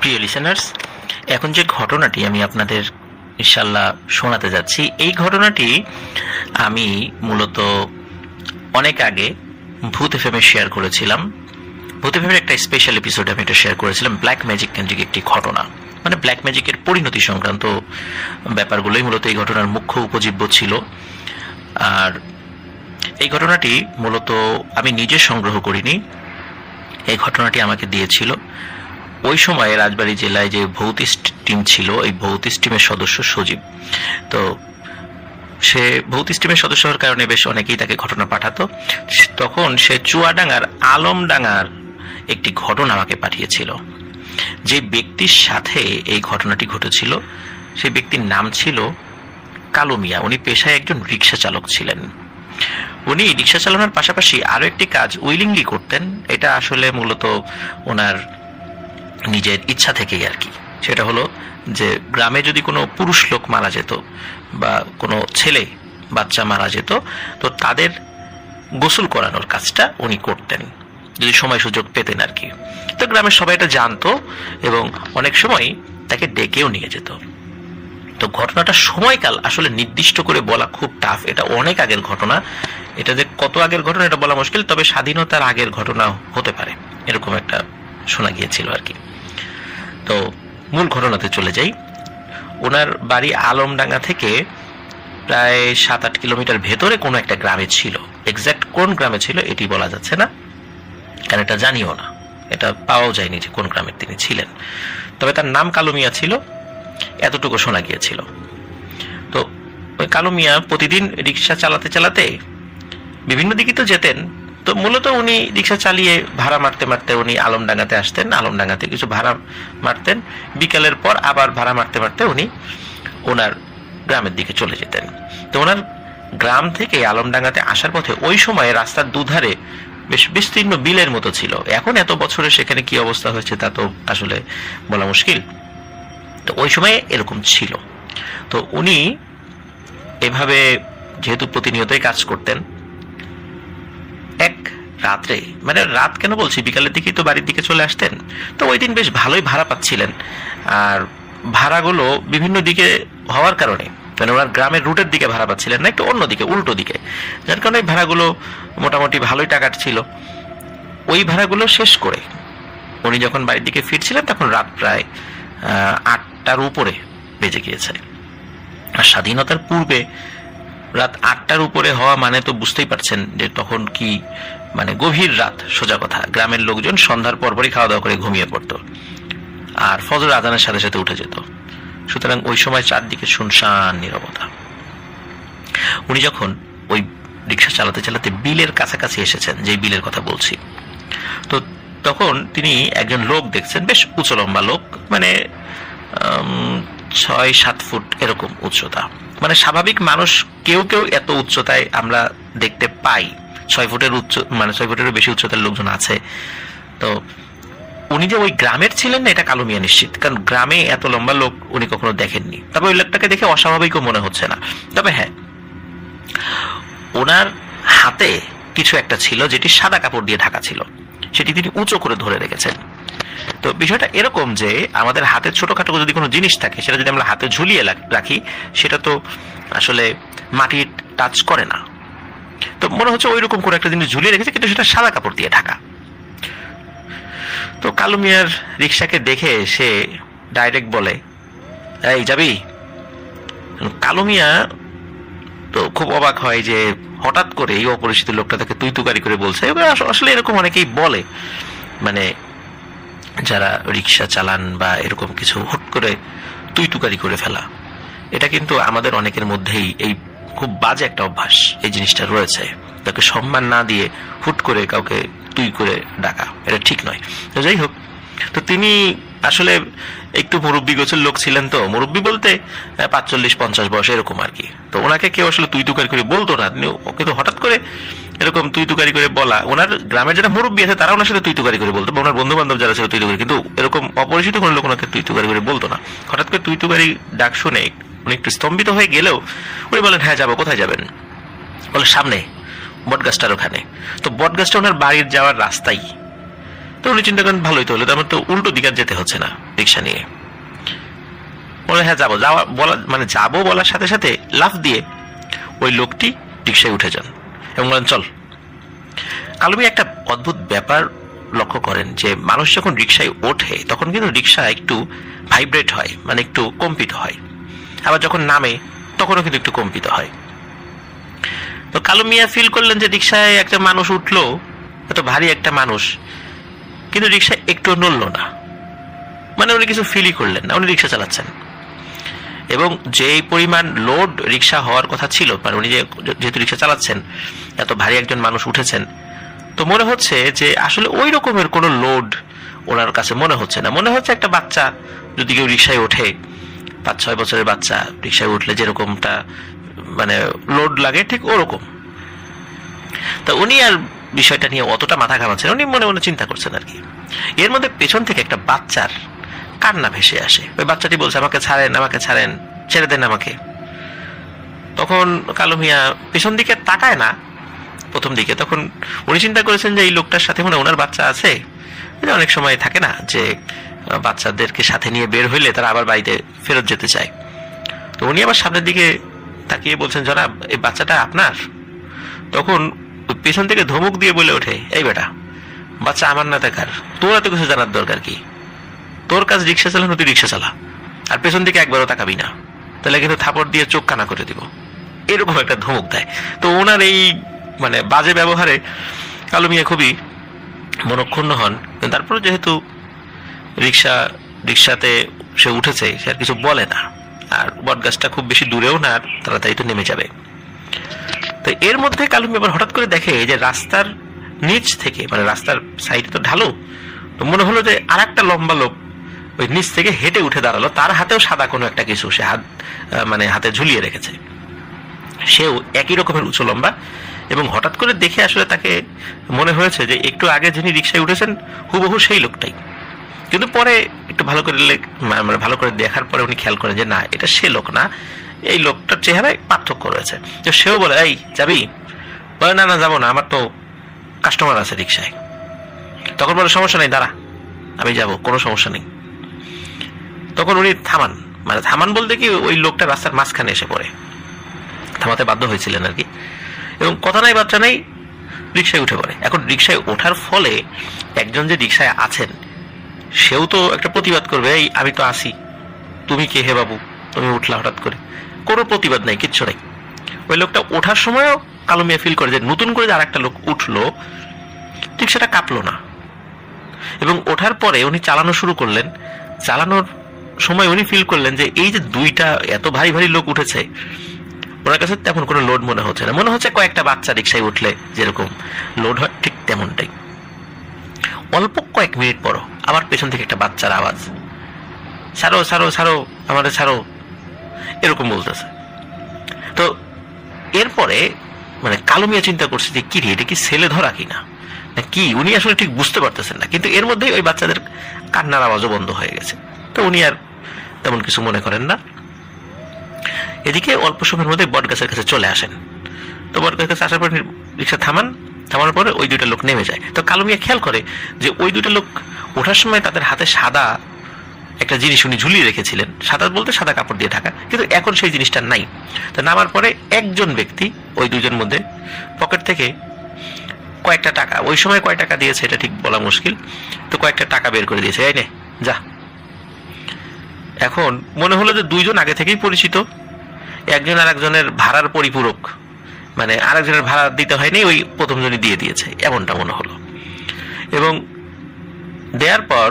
প্রিয় লিসেনার্স, এখন যে ঘটনাটি আমি আপনাদের ইনশাল্লাহ শোনাতে যাচ্ছি, এই ঘটনাটি আমি মূলত অনেক আগে ভূত এফএম শেয়ার করেছিলাম। ভূত এফএমের একটা স্পেশাল এপিসোড আমি এটা শেয়ার করেছিলাম, ব্ল্যাক ম্যাজিক কেন্দ্রিক একটি ঘটনা, মানে ব্ল্যাক ম্যাজিকের পরিণতি সংক্রান্ত ব্যাপারগুলোই মূলত এই ঘটনার মুখ্য উপজীব্য ছিল। আর এই ঘটনাটি মূলত আমি নিজে সংগ্রহ করিনি, এই ঘটনাটি আমাকে দিয়েছিল ওই সময় রাজবাড়ী জেলায় যে ভৌতিস্ট টিম ছিল, এই ভৌতিস্ট টিমের সদস্য সজীব। তো সে ভৌতিস্ট টিমের সদস্য হওয়ার কারণে বেশ অনেকেই তাকে ঘটনা পাঠাতো। তখন সে চুয়াডাঙ্গার আলমডাঙ্গার একটি ঘটনা আমাকে পাঠিয়েছিল। যে ব্যক্তির সাথে এই ঘটনাটি ঘটেছিল সেই ব্যক্তির নাম ছিল কালু মিয়া। উনি পেশায় একজন রিক্সা চালক ছিলেন। উনি রিক্সা চালানোর পাশাপাশি আরো একটি কাজ উইলিংলি করতেন। এটা আসলে মূলত ওনার নিজের ইচ্ছা থেকেই আর কি। সেটা হলো যে গ্রামে যদি কোনো পুরুষ লোক মারা যেত বা কোনো ছেলে বাচ্চা মারা যেত, তো তাদের গোসল করানোর কাজটা উনি করতেন যদি সময় সুযোগ পেতেন আর কি। তো গ্রামের সবাই এটা জানতো এবং অনেক সময় তাকে ডেকেও নিয়ে যেত। তো ঘটনাটা সময়কাল আসলে নির্দিষ্ট করে বলা খুব টাফ, এটা অনেক আগের ঘটনা। এটা যে কত আগের ঘটনা এটা বলা মুশকিল, তবে স্বাধীনতার আগের ঘটনা হতে পারে, এরকম একটা শোনা গিয়েছিল আর কি। তো মূল ঘটনাতে চলে যাই। ওনার বাড়ি আলমডাঙ্গা থেকে প্রায় 7-8 কিলোমিটার ভেতরে কোনো একটা গ্রামে ছিল। এক্সাক্ট কোন গ্রামে ছিল এটি বলা যাচ্ছে না, কারণ এটা জানিও না, এটা পাওয়াও যায়নি যে কোন গ্রামের তিনি ছিলেন। তবে তার নাম কালু মিয়া ছিল, এতটুকু শোনা গিয়েছিল। তো ওই কালু মিয়া প্রতিদিন রিক্সা চালাতে চালাতে বিভিন্ন দিকে তো যেতেন। তো মূলত উনি রিক্সা চালিয়ে ভাড়া মারতে মারতে উনি আলমডাঙ্গাতে আসতেন, আলমডাঙ্গাতে কিছু ভাড়া মারতেন, বিকালের পর আবার ভাড়া মারতে মারতে উনি ওনার গ্রামের দিকে চলে যেতেন। তো ওনার গ্রাম থেকে আলমডাঙ্গাতে আসার পথে ওই সময় রাস্তার দুধারে বেশ বিস্তীর্ণ বিলের মতো ছিল। এখন এত বছরে সেখানে কি অবস্থা হয়েছে তা তো আসলে বলা মুশকিল। তো ওই সময় এরকম ছিল। তো উনি এভাবে যেহেতু প্রতিনিয়তই কাজ করতেন, এক রাত্রে, মানে রাত কেন বলছি, বিকালের দিকেই তো বাড়ির দিকে চলে আসতেন। তো ওই দিন বেশ ভালোই ভাড়া পাচ্ছিলেন। আর ভাড়াগুলো বিভিন্ন দিকে হওয়ার কারণে, মানে ওনার গ্রামের রুটের দিকে ভাড়া পাচ্ছিলেন না, একটু অন্যদিকে উল্টো দিকে, যার কারণে ভাড়াগুলো মোটামুটি ভালোই টাকার ছিল। ওই ভাড়াগুলো শেষ করে উনি যখন বাড়ির দিকে ফিরছিলেন তখন রাত প্রায় 8টার উপরে বেজে গিয়েছে। আর স্বাধীনতার পূর্বে রাত 8টার উপরে হওয়া মানে তো বুঝতেই পারছেন যে তখন কি, মানে গভীর রাত। সোজা কথা, গ্রামের লোকজন সন্ধ্যার পরপরই খাওয়া দাওয়া করে ঘুমিয়ে পড়তো আর ফজর আজানের সাথে সাথে উঠে যেত। সুতরাং ওই সময় চারদিকে শুনশান নীরবতা। উনি যখন ওই রিক্সা চালাতে চালাতে বিলের কাছাকাছি এসেছেন, যে বিলের কথা বলছি, তো তখন তিনি একজন লোক দেখছেন, বেশ উঁচু লম্বা লোক, মানে 6-7 ফুট এরকম উচ্চতা। মানে স্বাভাবিক মানুষ কেউ কেউ এত উচ্চতায় আমরা দেখতে পাই, 6 ফুটের মানে 6 ফুটেরও বেশি উচ্চতার লোকজন আছে। তো উনি যে ওই গ্রামের ছিলেন না এটা কালু মিয়া নিশ্চিত, কারণ গ্রামে এত লম্বা লোক উনি কখনো দেখেননি। তবে ওই লোকটাকে দেখে অস্বাভাবিকও মনে হচ্ছে না। তবে হ্যাঁ, ওনার হাতে কিছু একটা ছিল যেটি সাদা কাপড় দিয়ে ঢাকা ছিল, সেটি তিনি উঁচু করে ধরে রেখেছেন। তো বিষয়টা এরকম যে আমাদের হাতে ছোটখাটো যদি কোনো জিনিস থাকে, সেটা যদি আমরা হাতে ঝুলিয়ে রাখি, সেটা তো আসলে মাটি টাচ করে না। তো মনে হচ্ছে ওই রকম করে একটা জিনিস ঝুলিয়ে রেখেছে, কিন্তু সেটা সাদা কাপড় দিয়ে ঢাকা। তো কালু মিয়ার রিক্সাকে দেখে সে ডাইরেক্ট বলে, এই যাবি? কালু মিয়া তো খুব অবাক হয় যে হঠাৎ করে এই অপরিচিত লোকটা তাকে তুই তুকারি করে বলছে। আসলে এরকম অনেকেই বলে, মানে যারা রিক্সা চালান বা এরকম কিছু হুট করে তুই তুকারি করে ফেলা, এটা কিন্তু আমাদের অনেকের মধ্যেই এই খুব বাজে একটা অভ্যাস, এই জিনিসটা রয়েছে। তাকে সম্মান না দিয়ে হুট করে কাউকে তুই করে ডাকা, এটা ঠিক নয়। তো যাই হোক, তো তিনি আসলে একটু মুরব্বী গোছের লোক ছিলেন। তো মুরব্বী বলতে 45-50 বয়স এরকম আর কি। তো ওনাকে কেউ আসলে তুই তুকারি করে বলতো না, ওকে তো হঠাৎ করে এরকম তুই তুকারি করে বলা, ওনার গ্রামের যারা মুরব্বী আছে তারা ওনার সাথে তুই তুকারি করে বলতো, বা ওনার বন্ধু বান্ধব যারা ছিল তুই তুকারি, কিন্তু এরকম অপরিচিত কোনো লোক ওনাকে তুই তুকারি করে বলতো না। হঠাৎ করে তুই তুকারি ডাক শুনে উনি একটু স্তম্ভিত হয়ে গেলেও উনি বলেন, হ্যাঁ যাবো। কোথায় যাবেন? বলে সামনে বটগাছটার ওখানে। তো বটগাছটা ওনার বাড়ির যাওয়ার রাস্তাই। তো উনি চিন্তা করেন ভালোই তো হলো, আমার তো উল্টো দিকে যেতে হচ্ছে না, রিক্সা নিয়ে। বলে হ্যাঁ যাবো, মানে যাবো বলার সাথে সাথে লাফ দিয়ে ওই লোকটি রিক্সায় উঠে যান এবং বলেন চল। কালু মিয়া একটা অদ্ভুত ব্যাপার লক্ষ্য করেন যে মানুষ যখন রিক্সায় ওঠে তখন কিন্তু রিক্সা একটু ভাইব্রেট হয়, মানে একটু কম্পিত হয়, আবার যখন নামে তখনও কিন্তু একটু কম্পিত হয়। তো কালু মিয়া ফিল করলেন যে রিক্সায় একটা মানুষ উঠলো, এত ভারী একটা মানুষ, কিন্তু রিক্সা একটু নড়লো না, মানে উনি কিছু ফিলই করলেন না, উনি রিক্সা চালাচ্ছেন। এবং যে পরিমাণ লোড রিক্সা হওয়ার কথা ছিল, মানে উনি যেহেতু রিক্সা চালাচ্ছেন, এত ভারী একজন মানুষ উঠেছেন, তো মনে হচ্ছে যে আসলে ওই রকমের কোনো লোড ওনার কাছে মনে হচ্ছে না। মনে হচ্ছে একটা বাচ্চা যদি কেউ রিক্সায় ওঠে, 5-6 বছরের বাচ্চা রিক্সায় উঠলে যেরকমটা মানে লোড লাগে ঠিক ওরকম। তা উনি আর বিষয়টা নিয়ে অতটা মাথা ঘামাচ্ছেন, উনি মনে মনে চিন্তা করছেন আর কি। এর মধ্যে পেছন থেকে একটা বাচ্চার কান্না ভেসে আসে। ওই বাচ্চাটি বলছে আমাকে ছাড়েন, আমাকে ছাড়েন, ছেড়ে দেন আমাকে। তখন কালু মিয়া পেছন দিকে তাকায় না প্রথম দিকে, তখন উনি চিন্তা করেছেন যে এই লোকটার সাথে মনে ওনার বাচ্চা আছে। অনেক সময় থাকে না যে বাচ্চাদেরকে সাথে নিয়ে বের হইলে তারা আবার বাড়িতে ফেরত যেতে চায়। তো উনি আবার সামনের দিকে তাকিয়ে বলছেন জনাব এই বাচ্চাটা আপনার। তখন পেছন থেকে ধমক দিয়ে বলে ওঠে এই বেটা, বাচ্চা আমার না দেখার, তোর এত কিছু জানার দরকার কি? তোর কাজ রিক্সা চালানো, তুই রিক্সা চালা, আর পেছন দিকে একবারও তাকাবি না, তাহলে কিন্তু থাপড় দিয়ে চোখ কানা করে দিব, এরকম একটা ধমক দেয়। তো ওনার এই মানে বাজে ব্যবহারে কালু মিয়া খুবই মনক্ষুণ্ণ হন। তারপরে যেহেতু রিক্সাতে সে উঠেছে, সে আর কিছু বলে না, আর বটগাছটা খুব বেশি দূরেও না, আর তাড়াতাড়ি তো নেমে যাবে। তো এর মধ্যে কালু মিয়া আবার হঠাৎ করে দেখে যে রাস্তার নিচ থেকে, মানে রাস্তার সাইডে তো ঢালু, তো মনে হলো যে আর একটা লম্বা লোক ওই নিচ থেকে হেঁটে উঠে দাঁড়ালো, তার হাতেও সাদা কোনো একটা কিছু সে হাতে ঝুলিয়ে রেখেছে। সেও একই রকমের উঁচু লম্বা, এবং হঠাৎ করে দেখে আসলে তাকে মনে হয়েছে যে একটু আগে যিনি রিক্সায় উঠেছেন হুবহু সেই লোকটাই। কিন্তু পরে একটু ভালো করে দেখার পরে উনি খেয়াল করেন যে না, এটা সে লোক না, এই লোকটার চেহারায় পার্থক্য রয়েছে। তো সেও বলে এই যাবি? বলে না না যাবো না, আমার তো কাস্টমার আছে রিক্সায়। তখন বলে সমস্যা নেই, দাঁড়া আমি যাবো, কোনো সমস্যা নেই। তখন উনি থামান বলতে কি ওই লোকটা রাস্তার মাঝখানে এসে পড়ে, থামাতে বাধ্য হয়েছিলেন আর কি। এবং কথা নাই বাচ্চা নাই, রিক্সায় উঠে পড়ে। এখন রিক্সায় ওঠার ফলে একজন যে রিক্সায় আছেন সেও তো একটা প্রতিবাদ করবে, এই আমি তো আসি, তুমি কে হে বাবু, তুমি উঠলা হঠাৎ করে? কোনো প্রতিবাদ নাই, কিচ্ছু নাই। ওই লোকটা ওঠার সময়ও কালু মিয়া ফিল করে যে নতুন করে আর একটা লোক উঠলো, রিক্সাটা কাঁপলো না। এবং ওঠার পরে উনি চালানো শুরু করলেন। চালানোর সময় উনি ফিল করলেন যে এই যে দুইটা এত ভারী ভারী লোক উঠেছে, ওনার কাছে তেমন কোনো লোড মনে হচ্ছে না। মনে হচ্ছে কয়েকটা বাচ্চা রিক্সায় উঠলে যেরকম লোড হয় ঠিক তেমনটাই। অল্প কয়েক মিনিট পর আবার পেছন থেকে একটা বাচ্চার আওয়াজ, ছাড়ো ছাড়ো ছাড়ো, আমাদের ছাড়ো, এরকম বলতেছে। তো এরপরে মানে কালু মিয়া চিন্তা করছে যে কি রে, এটা কি ছেলে ধরা কিনা কি, উনি আসলে ঠিক বুঝতে পারতেছেন না। কিন্তু এর মধ্যেই ওই বাচ্চাদের কান্নার আওয়াজও বন্ধ হয়ে গেছে, তো উনি আর তেমন কিছু মনে করেন না। এদিকে অল্প সময়ের মধ্যে বটগাছের কাছে চলে আসেন। তো বটগাছের কাছে আসার পর রিক্সা থামানোর পরে ওই দুইটা লোক নেমে যায়। তো কালু মিয়া খেয়াল করে যে ওই দুইটা লোক ওঠার সময় তাদের হাতে সাদা একটা জিনিস উনি ঝুলিয়ে রেখেছিলেন, সাদা বলতে সাদা কাপড় দিয়ে ঢাকা, কিন্তু এখন সেই জিনিসটা নাই। তো নামার পরে একজন ব্যক্তি ওই দুইজন মধ্যে পকেট থেকে কয়েকটা টাকা, ওই সময় কয় টাকা দিয়েছে এটা ঠিক বলা মুশকিল, তো কয়েকটা টাকা বের করে দিয়েছে, এই নে যা। এখন মনে হলো যে দুইজন আগে থেকেই পরিচিত, একজন আর একজনের ভাড়ার পরিপূরক, মানে আরেকজনের ভাড়া দিতে হয়নি, ওই প্রথমজনই দিয়ে দিয়েছে এমনটা মনে হলো। এবং দেওয়ার পর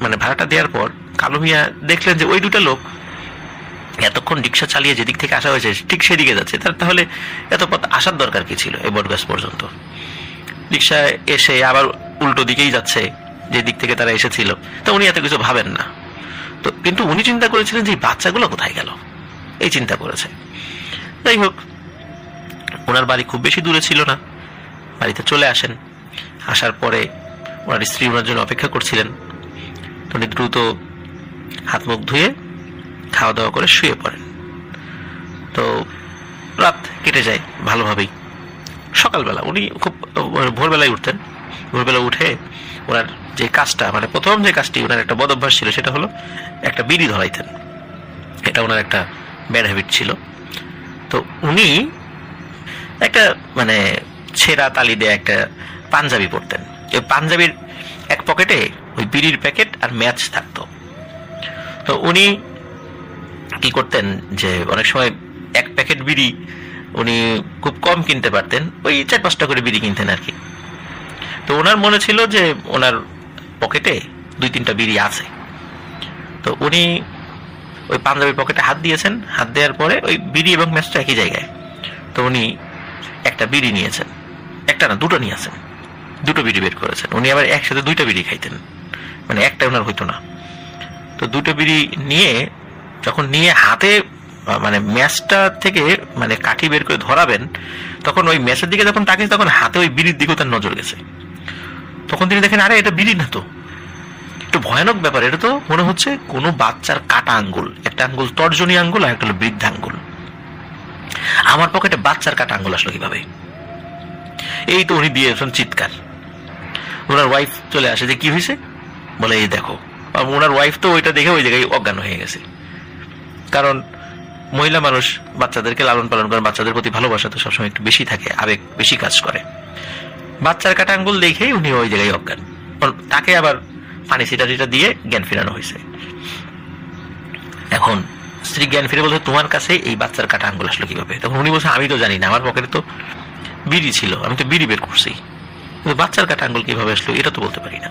মানে ভাড়াটা দেওয়ার পর কালু মিয়া দেখলেন যে ওই দুটা লোক এতক্ষণ রিক্সা চালিয়ে যেদিক থেকে আসা হয়েছে ঠিক সেদিকে যাচ্ছে, তাহলে এত পথ আসার দরকার কি ছিল এই বটগাছ পর্যন্ত? রিক্সায় এসে আবার উল্টো দিকেই যাচ্ছে যে দিক থেকে তারা এসেছিল। তো উনি এত কিছু ভাবেন না। তো কিন্তু উনি চিন্তা করেছিলেন যে বাচ্চাগুলো কোথায় গেল, এই চিন্তা করেছে। যাই হোক, ওনার বাড়ি খুব বেশি দূরে ছিল না। বাড়িতে চলে আসেন। আসার পরে ওনার স্ত্রী ওনার জন্য অপেক্ষা করছিলেন। উনি দ্রুত হাত মুখ ধুয়ে খাওয়া দাওয়া করে শুয়ে পড়েন। তো রাত কেটে যায় ভালোভাবেই। সকালবেলা উনি খুব ভোরবেলায় উঠতেন, ভোরবেলা উঠে ওনার যে কাজটা, মানে প্রথম যে কাজটি ওনার একটা বদ অভ্যাস ছিল, সেটা হলো একটা বিড়ি ধরাইতেন। এটা ওনার একটা ব্যাড হ্যাবিট ছিল। তো উনি একটা মানে ছেঁড়া তালি দেয়া একটা পাঞ্জাবি পরতেন। এই পাঞ্জাবির এক পকেটে ওই বিড়ির প্যাকেট আর ম্যাচ থাকতো। তো উনি কি করতেন যে অনেক সময় এক প্যাকেট বিড়ি উনি খুব কম কিনতে পারতেন, ওই 4-5টা করে বিড়ি কিনতেন আর কি। তো ওনার মনে ছিল যে ওনার পকেটে 2-3টা বিড়ি আছে। তো উনি ওই পাঞ্জাবির পকেটে হাত দিয়েছেন, হাত দেওয়ার পরে ওই বিড়ি এবং ম্যাচটা একই জায়গায়। তো উনি একটা বিড়ি নিয়েছেন, একটা না 2টো নিয়েছেন, 2টো বিড়ি বের করেছেন। উনি আবার একসাথে 2টা বিড়ি খাইতেন, মানে একটা ওনার হইতো না। তো 2টো বিড়ি নিয়ে যখন নিয়ে হাতে মানে ম্যাচটা থেকে মানে কাঠি বের করে ধরাবেন, তখন ওই ম্যাচের দিকে যখন তাকিয়েছে তখন হাতে ওই বিড়ির দিকেও তার নজর গেছে। তখন তিনি দেখেন আরে এটা বিড়ি না তো, একটু ভয়ানক ব্যাপার। এটা তো মনে হচ্ছে কোনো বাচ্চার কাটা আঙ্গুল, একটা আঙ্গুল তর্জনী আঙ্গুল আর একটা হলো বৃদ্ধ আঙ্গুল। আমার পকেটে বাচ্চার কাটা আঙ্গুল আসলো কিভাবে? এই তো উনি দিয়েছেন চিৎকার। ওনার ওয়াইফ চলে আসে যে কি হয়েছে, বলে এই দেখো। ওনার ওয়াইফ তো ওইটা দেখে ওই জায়গায় অজ্ঞান হয়ে গেছে। কারণ মহিলা মানুষ বাচ্চাদেরকে লালন পালন করেন, বাচ্চাদের প্রতি ভালোবাসা তো সবসময় একটু বেশি থাকে, আবেগ বেশি কাজ করে। বাচ্চার কাটা আঙ্গুল দেখেই উনি ওই জায়গায় অজ্ঞান। তাকে আবার পানি ছিটা দিয়ে জ্ঞান ফেরানো হয়েছে। এখন স্ত্রী জ্ঞান ফিরে বলছে তোমার কাছে এই বাচ্চার কাটা আঙ্গুল আসলো কিভাবে? তখন উনি বলছে আমি তো জানি না, আমার পকেটে তো বিড়ি ছিল, আমি তো বিড়ি বের করছি, কিন্তু বাচ্চার কাটা আঙ্গুল কিভাবে আসলো এটা তো বলতে পারি না।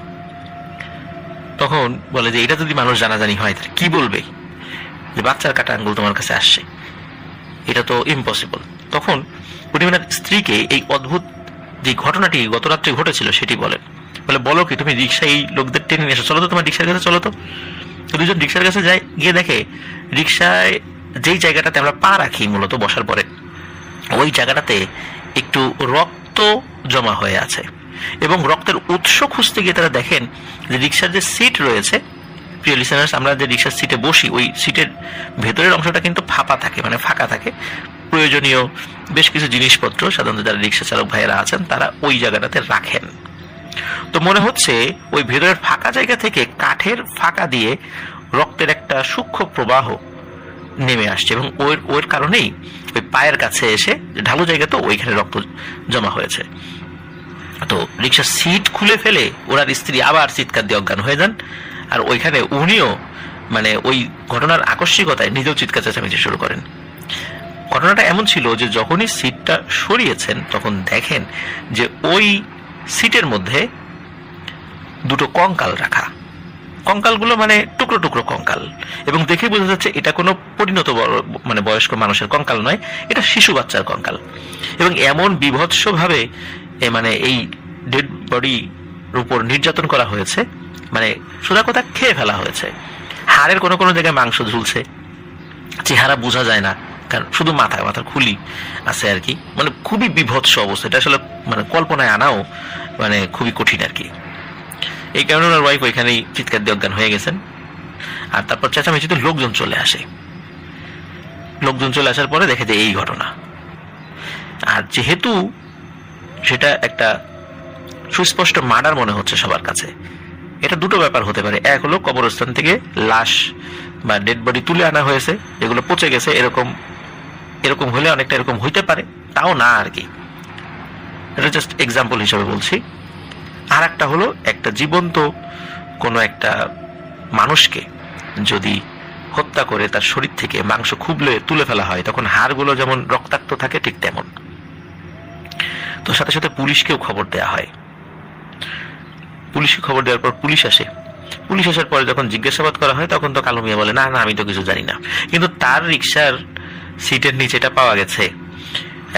তখন বলে যে এটা যদি মানুষ জানাজানি হয় তাহলে কি বলবে যে বাচ্চার কাটা আঙ্গুল তোমার কাছে আসছে, এটা তো ইম্পসিবল। তখন উনি ওনার স্ত্রীকে এই অদ্ভুত যে ঘটনাটি গত রাত্রে ঘটেছিল সেটি বলেন। বলে বলো কি, তুমি রিক্সায় এই লোকদের টেনে নিয়ে এসো, চলো তো তোমার রিক্সার কাছে চলো তো। দুজন রিক্সার কাছে যায়, গিয়ে দেখে রিক্সায় যেই জায়গাটাতে আমরা পা রাখি মূলত বসার পরে, ওই জায়গাটাতে একটু রক্ত জমা হয়ে আছে। এবং রক্তের উৎস খুঁজতে গিয়ে তারা দেখেন যে রিক্সার যে সিট রয়েছে, প্রিয় লিসেনার্স, আমরা যে রিক্সার সিটে বসি ওই সিটের ভেতরের অংশটা কিন্তু ফাঁপা থাকে, মানে ফাঁকা থাকে। প্রয়োজনীয় বেশ কিছু জিনিসপত্র সাধারণত যারা রিক্সা চালক ভাইয়েরা আছেন তারা ওই জায়গাটাতে রাখেন। তো মনে হচ্ছে ওই ভেতরের ফাঁকা জায়গা থেকে কাঠের ফাঁকা দিয়ে রক্তের একটা সূক্ষ্ম প্রবাহ নেমে আসছে, এবং ওর কারণেই ওই পায়ের কাছে এসে ঢালু জায়গা তো ওইখানে রক্ত জমা হয়েছে। তো রিক্সার সিট খুলে ফেলে ওনার স্ত্রী আবার চিৎকার দিয়ে অজ্ঞান হয়ে যান। আর ওইখানে উনিও মানে ওই ঘটনার আকস্মিকতায় নিজেও চিৎকার চেঁচামেচি শুরু করেন। ঘটনাটা এমন ছিল যে যখনই সিটটা সরিয়েছেন তখন দেখেন যে ওই সিটের মধ্যে 2টো কঙ্কাল রাখা। কঙ্কালগুলো মানে টুকরো টুকরো কঙ্কাল, এবং দেখে বোঝা যাচ্ছে এটা কোনো পরিণত মানে বয়স্ক মানুষের কঙ্কাল নয়, এটা শিশু বাচ্চার কঙ্কাল। এবং এমন বিভৎস ভাবে মানে এই ডেড বডির উপর নির্যাতন করা হয়েছে, মানে সোজা কথা খেয়ে ফেলা হয়েছে। হাড়ের কোনো কোনো জায়গায় মাংস ঝুলছে, চেহারা বোঝা যায় না, কারণ শুধু মাথার খুলি আছে আর কি। মানে খুবই বিভৎস অবস্থা, এটা আসলে মানে কল্পনায় আনাও মানে খুবই কঠিন আর কি। এই কারণে ওনার ওয়াইফ ওইখানেই চিৎকার দিয়ে অজ্ঞান হয়ে গেছেন। আর তারপর চেঁচামেচিতে লোকজন চলে আসে। লোকজন চলে আসার পরে দেখে যে এই ঘটনা। আর যেহেতু সেটা একটা সুস্পষ্ট মার্ডার মনে হচ্ছে সবার কাছে, এটা 2টো ব্যাপার হতে পারে। এক হলো কবরস্থান থেকে লাশ বা ডেড বডি তুলে আনা হয়েছে, যেগুলো পচে গেছে, এরকম হলে অনেকটা এরকম হইতে পারে, তাও না আর কি, এটা জাস্ট এক্সাম্পল হিসেবে বলছি। আর একটা হলো একটা জীবন্ত কোনো একটা মানুষকে যদি হত্যা করে তার শরীর থেকে মাংস খুবলে তুলে ফেলা হয়, তখন হাড়গুলো যেমন রক্তাক্ত থাকে ঠিক তেমন। তো সাথে সাথে পুলিশকেও খবর দেওয়া হয়। পুলিশকে খবর দেওয়ার পর পুলিশ আসে। পুলিশ আসার পরে যখন জিজ্ঞাসাবাদ করা হয় তখন তো কালো মিয়া বলে না না আমি তো কিছু জানি না, কিন্তু তার রিক্সার সিটের নিচে এটা পাওয়া গেছে।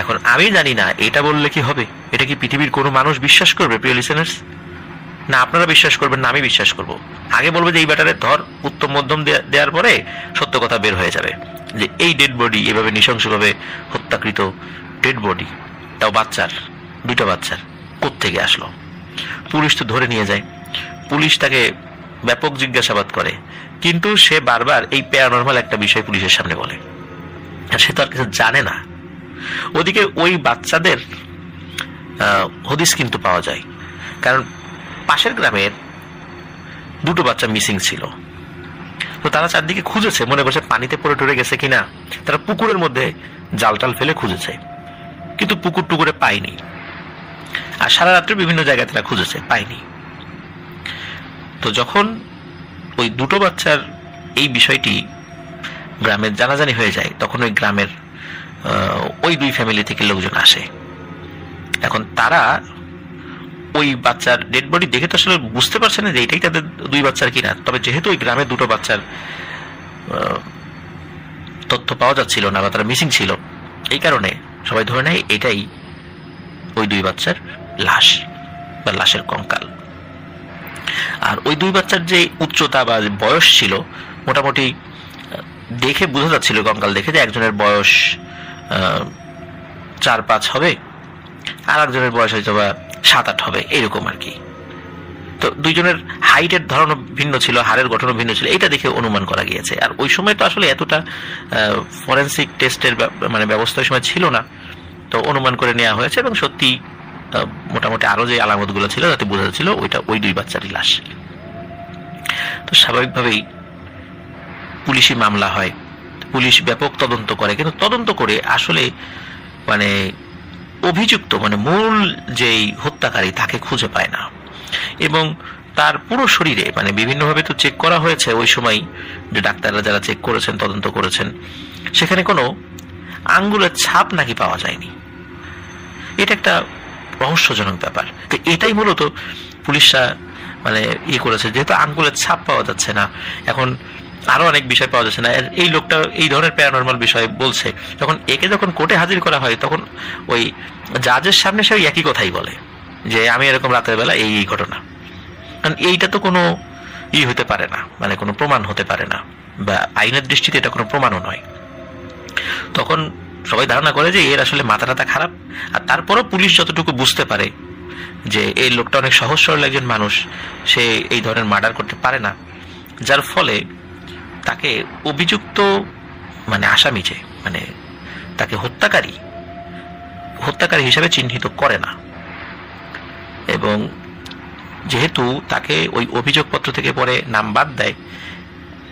এখন আমি জানি না এটা বললে কি হবে, এটা কি পৃথিবীর কোনো মানুষ বিশ্বাস করবে প্রিয় লিসেনার্স? না আপনারা বিশ্বাস করবেন না আমি বিশ্বাস করব? আগে বলবে যে এই ব্যাটারে ধর, উত্তম মধ্যম দেওয়ার পরে সত্য কথা বের হয়ে যাবে যে এই ডেড বডি এভাবে নৃশংসভাবে হত্যাকৃত ডেড বডি, তাও বাচ্চার, 2টা বাচ্চার, কোত্থেকে আসলো? পুলিশ তো ধরে নিয়ে যায়। পুলিশ তাকে ব্যাপক জিজ্ঞাসাবাদ করে, কিন্তু সে বারবার এই প্যারানরমাল একটা বিষয় পুলিশের সামনে বলে, আর সে তো আর কিছু জানে না। ওদিকে ওই বাচ্চাদের হদিস কিন্তু পাওয়া যায়। কারণ পাশের গ্রামের দুটো বাচ্চা মিসিং ছিল। তো তারা চারদিকে খুঁজেছে, মনে করছে পানিতে পড়ে টরে গেছে কিনা। তারা পুকুরের মধ্যে জাল টাল ফেলে খুঁজেছে, কিন্তু পুকুর টুকুরে পায়নি। আর সারা রাত্রে বিভিন্ন জায়গায় তারা খুঁজেছে, পায়নি। তো যখন ওই দুটো বাচ্চার এই বিষয়টি গ্রামের জানাজানি হয়ে যায়, তখন ওই গ্রামের ওই দুই ফ্যামিলি থেকে লোকজন আসে। এখন তারা ওই বাচ্চার ডেড বডি দেখে তো আসলে বুঝতে পারছে না যে এটাই তাদের দুই বাচ্চার কিনা। তবে যেহেতু ওই গ্রামের দুটো বাচ্চার তথ্য পাওয়া যাচ্ছিল না বা তারা মিসিং ছিল, এই কারণে সবাই ধরে নেয় এটাই ওই দুই বাচ্চার লাশ বা লাশের কঙ্কাল। আর ওই দুই বাচ্চার যে উচ্চতা বা বয়স ছিল, মোটামুটি দেখে বোঝা যাচ্ছিল কঙ্কাল দেখে যে একজনের বয়স 4-5 হবে, আর একজনের বয়স হয়তো বা 7-8 হবে, এরকম আর কি। তো দুইজনের হাইটের ধরনও ভিন্ন ছিল, হাড়ের গঠনও ভিন্ন ছিল, এটা দেখে অনুমান করা গিয়েছে। আর ওই সময় তো আসলে এতটা ফরেন্সিক টেস্টের মানে ব্যবস্থা ওই সময় ছিল না, তো অনুমান করে নেওয়া হয়েছে। এবং সত্যি মোটামুটি আরো যে আলামতগুলো ছিল তাতে বোঝা যাচ্ছিল ওইটা ওই দুই বাচ্চারই লাশ। তো স্বাভাবিকভাবেই পুলিশি মামলা হয়, পুলিশ ব্যাপক তদন্ত করে, কিন্তু তদন্ত করে আসলে মানে অভিযুক্ত মানে মূল যেই হত্যাকারী তাকে খুঁজে পায় না। এবং তার পুরো শরীরে মানে বিভিন্নভাবে তো চেক করা হয়েছে ওই সময়, যে ডাক্তাররা যারা চেক করেছেন, তদন্ত করেছেন, সেখানে কোনো আঙ্গুলের ছাপ নাকি পাওয়া যায়নি। এটা একটা রহস্যজনক ব্যাপার। তো এটাই মূলত পুলিশরা মানে করেছে, যেহেতু আঙ্গুলের ছাপ পাওয়া যাচ্ছে না, এখন আরো অনেক বিষয় পাওয়া যাচ্ছে না। এই লোকটা এই ধরনের প্যারানরমাল বিষয় বলছে, একে যখন কোর্টে হাজির করা হয় তখন ওই জাজের সামনে সে একই কথাই বলে যে আমি এরকম রাতের বেলা এই ঘটনা। কারণ এইটা তো কোনো হতে পারে না, মানে কোনো প্রমাণ হতে পারে না, বা আইনের দৃষ্টিতে এটা কোনো প্রমাণও নয়। তখন সবাই ধারণা করে যে এর আসলে মাথা টাথা খারাপ। আর তারপরও পুলিশ যতটুকু বুঝতে পারে যে এই লোকটা অনেক সহজ সরল একজন মানুষ, সে এই ধরনের মার্ডার করতে পারে না, যার ফলে তাকে অভিযুক্ত মানে আসামি যে মানে তাকে হত্যাকারী হিসেবে চিহ্নিত করে না। এবং যেহেতু তাকে ওই অভিযোগপত্র থেকে পরে নাম বাদ দেয়,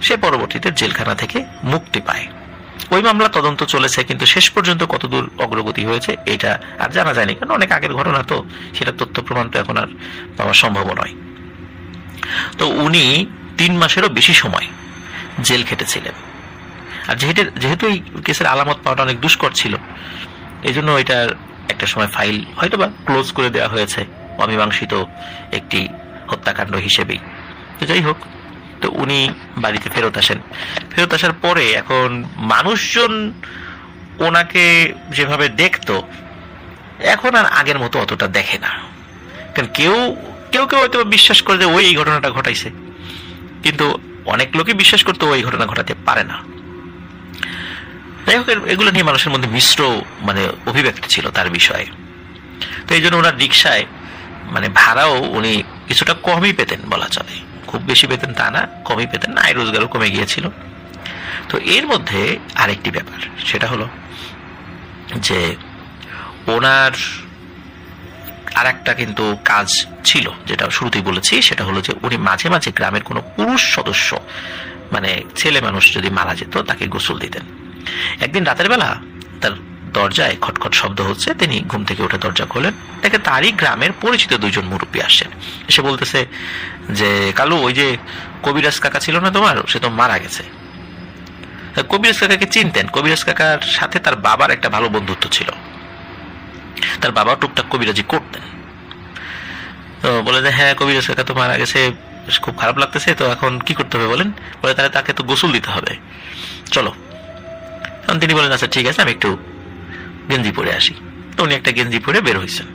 সে পরবর্তীতে জেলখানা থেকে মুক্তি পায়। ওই মামলা তদন্ত চলেছে, কিন্তু শেষ পর্যন্ত কতদূর অগ্রগতি হয়েছে এটা আর জানা যায়নি, কারণ অনেক আগের ঘটনা, তো সেটা তথ্য প্রমাণ তো এখন আর পাওয়া সম্ভব নয়। তো উনি 3 মাসেরও বেশি সময় জেল খেটেছিলেন। আর যেহেতু এই কেসের আলামত পাওয়াটা অনেক দুষ্কর ছিল, এই জন্য এটার একটা সময় ফাইল হয়তো বা ক্লোজ করে দেওয়া হয়েছে অমীমাংসিত একটি হত্যাকাণ্ড হিসেবেই। তো যাই হোক, তো উনি বাড়িতে ফেরত আসেন। ফেরত আসার পরে এখন মানুষজন ওনাকে যেভাবে দেখতো, এখন আর আগের মতো অতটা দেখে না। কারণ কেউ হয়তো বিশ্বাস করে যে ওই এই ঘটনাটা ঘটাইছে, কিন্তু অনেক লোকই বিশ্বাস করতে ওই ঘটনা ঘটাতে পারে না। যাই হোক, এগুলো নিয়ে মানুষের মধ্যে মিশ্র মানে অভিব্যক্তি ছিল তার বিষয়ে। তো এই জন্য ওনার রিক্সায় মানে ভাড়াও উনি কিছুটা কমই পেতেন বলা চলে, খুব বেশি পেতেন তা না, কমই পেতেন, আয় রোজগারও কমে গিয়েছিল। তো এর মধ্যে আরেকটি ব্যাপার, সেটা হলো যে ওনার আর একটা কিন্তু কাজ ছিল, যেটা শুরুতেই বলেছি, সেটা হলো যে উনি মাঝে মাঝে গ্রামের কোনো পুরুষ সদস্য মানে ছেলে মানুষ যদি মারা যেত তাকে গোসল দিতেন। একদিন রাতের বেলা তার দরজায় খটখট শব্দ হচ্ছে, তিনি ঘুম থেকে উঠে দরজা খোলেন, দেখে তারই গ্রামের পরিচিত 2 জন মুরব্বী আসছেন। এসে বলতেছে যে কালু, ওই যে কবিরাজ কাকা ছিল না তোমার, সে তো মারা গেছে। কবিরাজ কাকাকে চিনতেন, কবিরাজ কাকার সাথে তার বাবার একটা ভালো বন্ধুত্ব ছিল, তার বাবা টুকটাক কবিরাজি করতেন। তো বলে যে হ্যাঁ, কবিরাজ কাকা তো মারা গেছে, খুব খারাপ লাগতেছে, তো এখন কি করতে হবে বলেন? বলে তাহলে তাকে তো গোসল দিতে হবে, চলো। তখন তিনি বলেন আচ্ছা ঠিক আছে, আমি একটু গেঞ্জি পরে আসি। তো উনি একটা গেঞ্জি পরে বের হয়েছেন।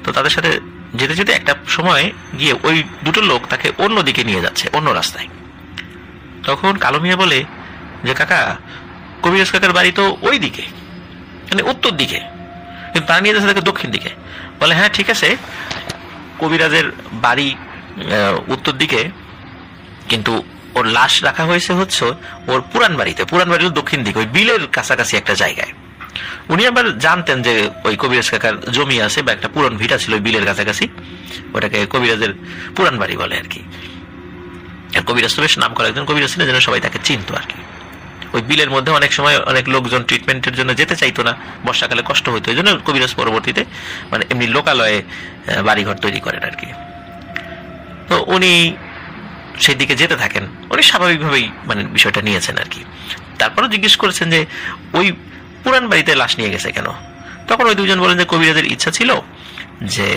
তো তাদের সাথে যেতে যেতে একটা সময় গিয়ে ওই 2টো লোক তাকে অন্য দিকে নিয়ে যাচ্ছে, অন্য রাস্তায়। তখন কালো মিয়া বলে যে কাকা, কবিরাজ কাকার বাড়ি তো ওই দিকে, মানে উত্তর দিকে, কিন্তু তারা নিয়ে যাচ্ছে তাকে দক্ষিণ দিকে। বলে হ্যাঁ ঠিক আছে, কবিরাজের বাড়ি উত্তর দিকে, কিন্তু ওর লাশ রাখা হয়েছে হচ্ছে ওর পুরান বাড়িতে। পুরান বাড়ি দক্ষিণ দিকে, ওই বিলের কাছাকাছি একটা জায়গায়। উনি আবার জানতেন যে ওই কবিরাজ কাকার জমি আছে বা একটা পুরান ভিটা ছিল ওই বিলের কাছাকাছি। ওটাকে কবিরাজের পুরান বাড়ি বলে আর কি। কবিরাজ তো বেশ নাম করা একজন কবিরাজ ছিলেন, যেন সবাই তাকে চিনত আর কি। ওই বিলের মধ্যে অনেক সময় অনেক লোকজন ট্রিটমেন্টের জন্য যেতে চাইতো না, বর্ষাকালে কষ্ট হতো, এই জন্য কবিরাজ পরবর্তীতে মানে এমনি লোকালয়ে বাড়িঘর তৈরি করেন আর কি। তো উনি সেই দিকে যেতে থাকেন, উনি স্বাভাবিকভাবেই মানে বিষয়টা নিয়েছেন আর কি। তারপরও জিজ্ঞেস করেছেন যে ওই পুরান বাড়িতে লাশ নিয়ে গেছে কেন? তখন ওই দুজন বলেন যে কবিরাজের ইচ্ছা ছিল যে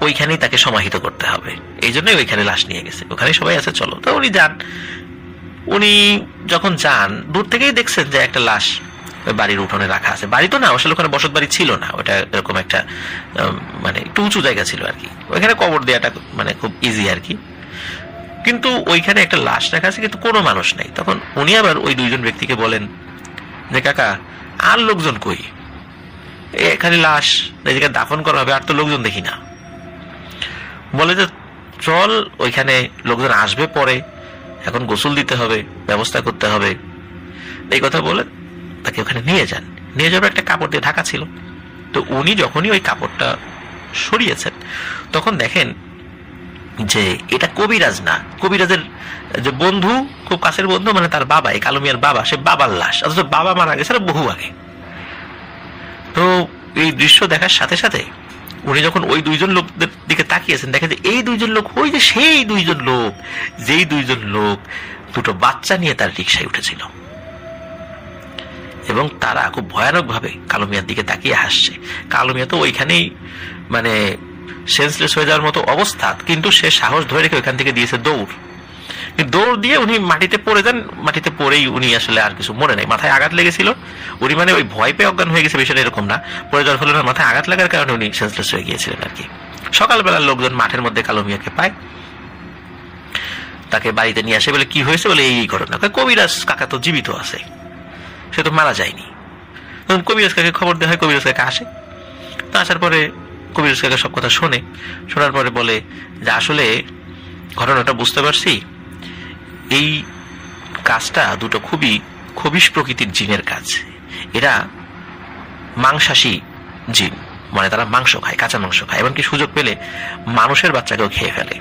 ওইখানেই তাকে সমাহিত করতে হবে, এই জন্যই ওইখানে লাশ নিয়ে গেছে, ওখানে সবাই আছে, চলো। তো উনি যান। উনি যখন যান দূর থেকেই দেখছেন যে একটা লাশ বাড়ির উঠোনে রাখা আছে। বাড়ি তো না, আসলে ওখানে বসত বাড়ি ছিল না, ওটা এরকম একটা মানে একটু উঁচু জায়গা ছিল আর কি। ওইখানে কবর দেওয়াটা মানে খুব ইজি আর কি। কিন্তু ওইখানে একটা লাশ রাখা আছে, কিন্তু কোনো মানুষ নেই। তখন উনি আবার ওই দুইজন ব্যক্তিকে বলেন যে কাকা, আর লোকজন কই? এখানে লাশ, এই জায়গায় দাফন করা হবে, আর তো লোকজন দেখি না। বলে যে চল, ওইখানে লোকজন আসবে পরে, এখন গোসল দিতে হবে, ব্যবস্থা করতে হবে। এই কথা বলে তাকে ওখানে নিয়ে যান। নিয়ে যাওয়ার একটা কাপড় দিয়ে ঢাকা ছিল। তো উনি যখনই ওই কাপড়টা সরিয়েছেন তখন দেখেন যে এটা কবিরাজ না, কবিরাজের যে বন্ধু, খুব কাছের বন্ধু, মানে তার বাবা, এই কালু মিয়ার বাবা, সে বাবার লাশ। অথচ বাবা মারা গেছে বহু আগে। তো এই দৃশ্য দেখার সাথে সাথে উনি যখন ওই দুইজন লোকদের দিকে তাকিয়েছেন, দেখেন যে এই দুইজন লোক ওই যে সেই দুইজন লোক, যেই দুইজন লোক দুটো বাচ্চা নিয়ে তার রিকশায় উঠেছিল, এবং তারা খুব ভয়ানক ভাবে কালু মিয়ার দিকে তাকিয়ে হাসছে। কালু মিয়া তো ওইখানেই মানে সেন্সলেস হয়ে যাওয়ার মতো অবস্থা, কিন্তু সে সাহস ধরে রেখে ওইখান থেকে দিয়েছে দৌড়। দৌড় দিয়ে উনি মাটিতে পড়ে যান। মাটিতে পড়েই উনি আসলে আর কিছু মনে নেই, মাথায় আঘাত লেগেছিল। উনি মানে ওই ভয় পেয়ে অজ্ঞান হয়ে গেছে, বিষয়টা এরকম না। পড়ে যাওয়ার ফলে মাথায় আঘাত লাগার কারণে উনি সেন্সলেস হয়ে গিয়েছিলেন আর কি। সকালবেলার লোকজন মাঠের মধ্যে কালু মিয়াকে পায়, তাকে বাড়িতে নিয়ে আসে। বলে কি হয়েছে? বলে এই ঘটনা। কবিরাজ কাকা তো জীবিত আছে, সে তো মারা যায়নি। তখন কবিরাজ কাকে খবর দেওয়া হয়, কবিরাজ কাকা আসে। তো আসার পরে কবিরাজ কাকা সব কথা শোনে। শোনার পরে বলে যে আসলে ঘটনাটা বুঝতে পারছি, এই কাজটা দুটো খুবই খবিশ প্রকৃতির জিনের কাজ। এরা মাংসাশী জিন, মানে তারা মাংস খায়, কাঁচা মাংস খায়, এমনকি সুযোগ পেলে মানুষের বাচ্চাকেও খেয়ে ফেলে।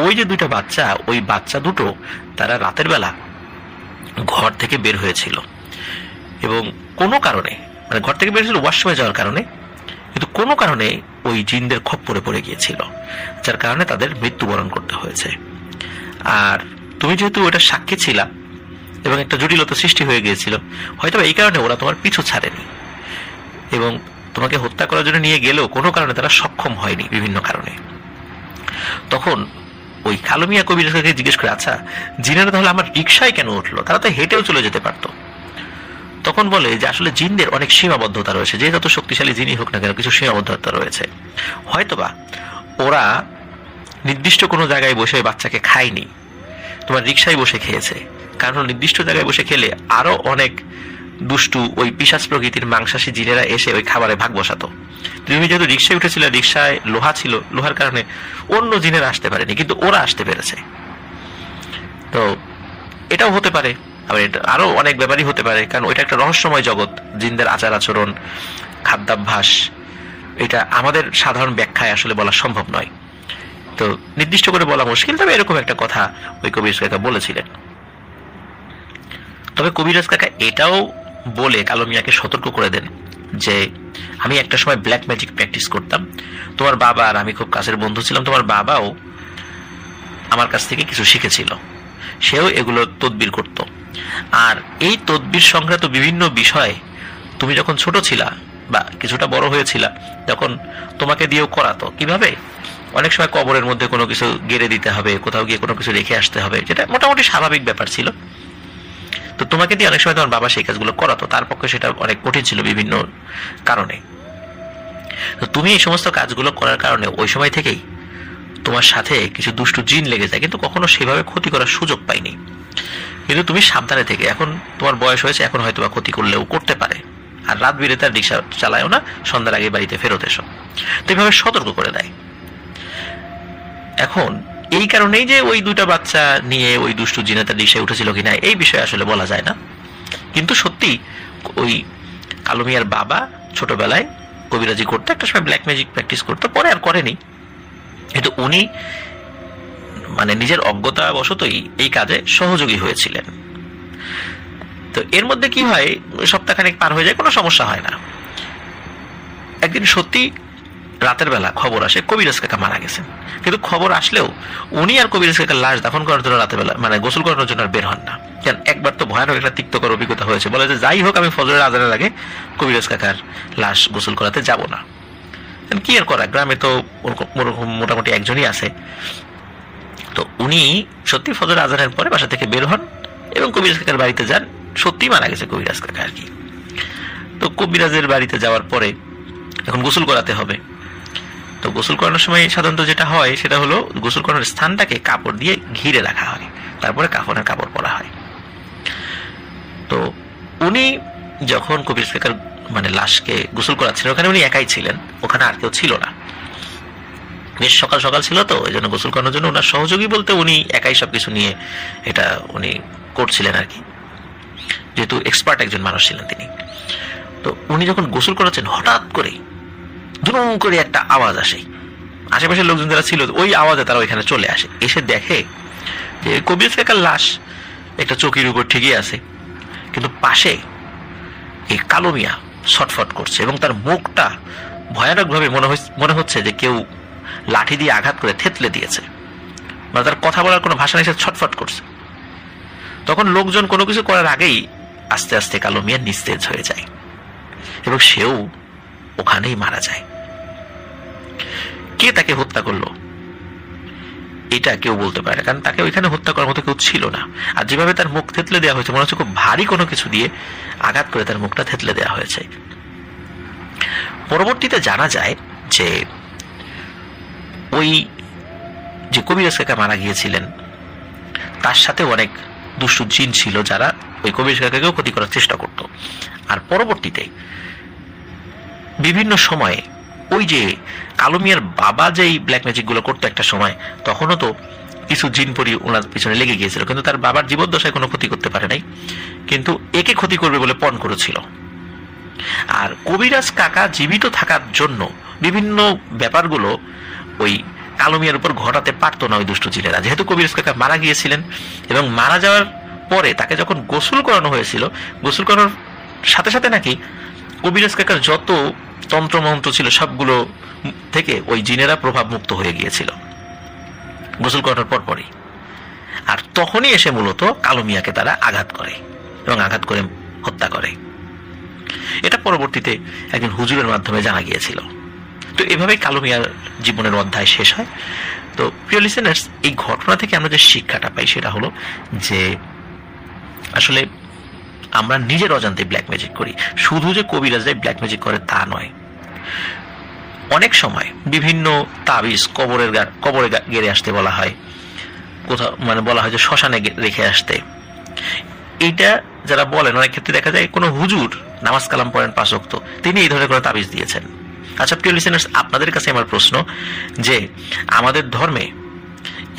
ওই যে দুইটা বাচ্চা, ওই বাচ্চা দুটো তারা রাতের বেলা ঘর থেকে বের হয়েছিল, এবং কোনো কারণে মানে ঘর থেকে বের হয়েছিল ওয়াশরুমে যাওয়ার কারণে, কিন্তু কোনো কারণে ওই জিনদের খপ্পরে পড়ে গিয়েছিল, যার কারণে তাদের মৃত্যুবরণ করতে হয়েছে। আর তুমি যেহেতু ওটা সাক্ষী ছিলা এবং একটা জটিলতা সৃষ্টি হয়ে গিয়েছিল, হয়তো এই কারণে ওরা তোমার পিছু ছাড়েনি, এবং তোমাকে হত্যা করার জন্য নিয়ে গেলেও কোনো কারণে তারা সক্ষম হয়নি বিভিন্ন কারণে। তখন ওই কালু মিয়া কবিরাজকে জিজ্ঞেস করে, আচ্ছা জিনেরা তাহলে আমার রিকশায় কেন উঠলো? তারা তো হেঁটেও চলে যেতে পারতো। তখন বলে যে আসলে জিনদের অনেক সীমাবদ্ধতা রয়েছে, যে যত শক্তিশালী জিনই হোক না কেন কিছু সীমাবদ্ধতা রয়েছে। হয়তোবা ওরা নির্দিষ্ট কোনো জায়গায় বসে বাচ্চাকে খায়নি, তোমার রিকশায় বসে খেয়েছে। কারণ নির্দিষ্ট জায়গায় বসে খেলে আরো অনেক দুষ্টু ওই পিশাচ প্রকৃতির মাংসাশী জিনেরা এসে ওই খাবারে ভাগ বসাতো। তুমি যেহেতু রিকশায় উঠেছিলে, রিকশায় লোহা ছিল, লোহার কারণে অন্য জিনেরা আসতে পারেনি, কিন্তু ওরা আসতে পেরেছে। তো এটাও হতে পারে, আবার এটা আরো অনেক ব্যাপারই হতে পারে, কারণ ওইটা একটা রহস্যময় জগৎ। জিনদের আচার আচরণ, খাদ্যাভ্যাস, এটা আমাদের সাধারণ ব্যাখ্যায় আসলে বলা সম্ভব নয়, তো নির্দিষ্ট করে বলা মুশকিল। তবে এরকম একটা কথা ওই কবিরাজ কাকা বলেছিলেন। তবে কবিরাজ কাকা এটাও বলে কালু মিয়াকে সতর্ক করে দেন যে আমি একটা সময় ব্ল্যাক ম্যাজিক প্র্যাকটিস করতাম, তোমার বাবা আর আমি খুব কাছের বন্ধু ছিলাম, তোমার বাবাও আমার কাছ থেকে কিছু শিখেছিল, সেও এগুলো তদবির করত। আর এই তদবির সংক্রান্ত বিভিন্ন বিষয় তুমি যখন ছোট ছিলা বা কিছুটা বড় হয়েছিলা, তখন তোমাকে দিয়েও করাতো। কিভাবে? অনেক সময় কবরের মধ্যে কোনো কিছু গেড়ে দিতে হবে, কোথাও গিয়ে কোনো কিছু রেখে আসতে হবে, যেটা মোটামুটি স্বাভাবিক ব্যাপার ছিল। তো তোমাকে দিয়ে অনেক সময় তোমার বাবা সেই কাজগুলো করাতো, তার পক্ষে সেটা অনেক কঠিন ছিল বিভিন্ন কারণে। তো তুমি এই সমস্ত কাজগুলো করার কারণে ওই সময় থেকেই তোমার সাথে কিছু দুষ্টু জিন লেগে যায়, কিন্তু কখনো সেভাবে ক্ষতি করার সুযোগ পাইনি। কিন্তু তুমি সাবধানে থেকে, এখন তোমার বয়স হয়েছে, এখন হয়তো বা ক্ষতি করলেও করতে পারে। আর রাত বিরেতে আর রিক্সা চালায়ও না, সন্ধ্যার আগে বাড়িতে ফেরত এসো। তো এইভাবে সতর্ক করে দেয়। এখন এই কারণেই যে ওই দুইটা বাচ্চা নিয়ে ওই দুষ্টু জিনে তার রিক্সায় উঠেছিল কিনা এই বিষয়ে আসলে বলা যায় না, কিন্তু সত্যি ওই কালু মিয়ার বাবা ছোটবেলায় কবিরাজি করতে, একটা সময় ব্ল্যাক ম্যাজিক প্র্যাকটিস করতে, পরে আর করেনি। কিন্তু উনি মানে নিজের অজ্ঞতাবশতই এই কাজে সহযোগী হয়েছিলেন। তো এর মধ্যে কি হয়, সপ্তাহখানেক পার হয়ে যায়, কোনো সমস্যা হয় না। একদিন সত্যি রাতের বেলা খবর আসে কবিরাজ কাকা মারা গেছেন, কিন্তু খবর আসলেও উনি আর কবিরাজ কাকার লাশ দাফন করার জন্য রাতের বেলা মানে গোসল করানোর জন্য আর বের হন না। কেন, একবার তো ভয়ানক একটা তিক্তকর অভিজ্ঞতা হয়েছে, বলে যে যাই হোক আমি ফজরের আজানের আগে কবিরাজ কাকার লাশ গোসল করাতে যাব না। কি আর করা, গ্রামে তো মোটামুটি একজনই আছে। তো উনি সত্যি ফজর আজানের পরে বাসা থেকে বের হন এবং কবিরাজ কাকার বাড়িতে যান। সত্যি মারা গেছে কবিরাজ কাকা আর কি। তো কবিরাজের বাড়িতে যাওয়ার পরে এখন গোসল করাতে হবে। তো গোসল করানোর সময় সাধারণত যেটা হয় সেটা হলো গোসল করানোর স্থানটাকে কাপড় দিয়ে ঘিরে রাখা হয়, তারপরে কাফনের কাপড় পরা হয়। তো উনি যখন কবিরাজ কাকার মানে লাশকে গোসল করাচ্ছিলেন, ওখানে উনি একাই ছিলেন, ওখানে আর কেউ ছিল না। বেশ সকাল সকাল ছিল, তো এই জন্য গোসল করানোর জন্য ওনার সহযোগী বলতে উনি একাই সবকিছু নিয়ে এটা উনি করছিলেন আর কি, যেহেতু এক্সপার্ট একজন মানুষ ছিলেন তিনি। তো উনি যখন গোসল করাচ্ছেন, হঠাৎ করে ধুম করে একটা আওয়াজ আসে। আশেপাশের লোকজন যারা ছিল ওই আওয়াজে তারা ওইখানে চলে আসে, এসে দেখে যে কবিরাজ কাকার লাশ একটা চৌকির উপর ঠিকই আছে, কিন্তু পাশে এই কালো মিয়া ছটফট করছে এবং তার মুখটা ভয়ানকভাবে মনে হচ্ছে যে কেউ লাঠি দিয়ে আঘাত করে থেতলে দিয়েছে, মানে তার কথা বলার কোনো ভাষা নেই, সে ছটফট করছে। তখন লোকজন কোনো কিছু করার আগেই আস্তে আস্তে কালো মিয়া নিস্তেজ হয়ে যায় এবং সেও ওখানেই মারা যায়। কে তাকে হত্যা করলো এটা কেউ বলতে পারে না, কারণ তাকে ওইখানে হত্যা করার মতো কেউ ছিল না। আর যেভাবে তার মুখ থেতলে দেওয়া হয়েছে, মনে হচ্ছে খুব ভারী কোনো কিছু দিয়ে আঘাত করে তার মুখটা থেতলে দেওয়া হয়েছে। পরবর্তীতে জানা যায় যে ওই যে কবিরাজ কাকা মারা গিয়েছিলেন তার সাথে অনেক দুষ্টু জিন ছিল যারা ওই কবিরাজ কাকাকেও ক্ষতি করার চেষ্টা করত। আর পরবর্তীতে বিভিন্ন সময়ে ওই যে কালো মিয়ার বাবা যেই ব্ল্যাক ম্যাজিক গুলো করতো একটা সময়, তখনও তো কিছু জিন পরি ওনার পিছনে লেগে গিয়েছিল, কিন্তু তার বাবার জীবদ্দশায় কোনো ক্ষতি করতে পারে নাই, কিন্তু একে ক্ষতি করবে বলে পণ করেছিল। আর কবিরাজ কাকা জীবিত থাকার জন্য বিভিন্ন ব্যাপারগুলো ওই কালো মিয়ার উপর ঘটাতে পারতো না ওই দুষ্ট জিনেরা, যেহেতু কবিরাজ কাকা মারা গিয়েছিলেন। এবং মারা যাওয়ার পরে তাকে যখন গোসল করানো হয়েছিল, গোসল করানোর সাথে সাথে নাকি কবিরাজ কাকার যত তন্ত্রমন্ত্র ছিল সবগুলো থেকে ওই জিনেরা প্রভাব মুক্ত হয়ে গিয়েছিল গোসল করানোর পরপরই। আর তখনই এসে মূলত কালো মিয়াকে তারা আঘাত করে এবং আঘাত করে হত্যা করে। এটা পরবর্তীতে একজন হুজুরের মাধ্যমে জানা গিয়েছিল। তো এভাবেই কালো মিয়ার জীবনের অধ্যায় শেষ হয়। তো প্রিয় লিসেনার্স, এই ঘটনা থেকে আমরা যে শিক্ষাটা পাই সেটা হলো যে আসলে আমরা নিজের অজান্তে ব্ল্যাক ম্যাজিক করি। শুধু যে কবিরাজরাই ব্ল্যাক ম্যাজিক করে তা নয়, অনেক সময় বিভিন্ন তাবিজ কবরে গেড়ে আসতে বলা হয়, কোথাও মানে বলা হয় যে শ্মশানে রেখে আসতে। এইটা যারা বলেন অনেক ক্ষেত্রে দেখা যায় কোনো হুজুর নামাজ কালাম পড়েন 5 ওয়াক্ত, তিনি এই ধরনের কোনো তাবিজ দিয়েছেন। আচ্ছা প্রিয় লিসেনার্স, আপনাদের কাছে আমার প্রশ্ন যে আমাদের ধর্মে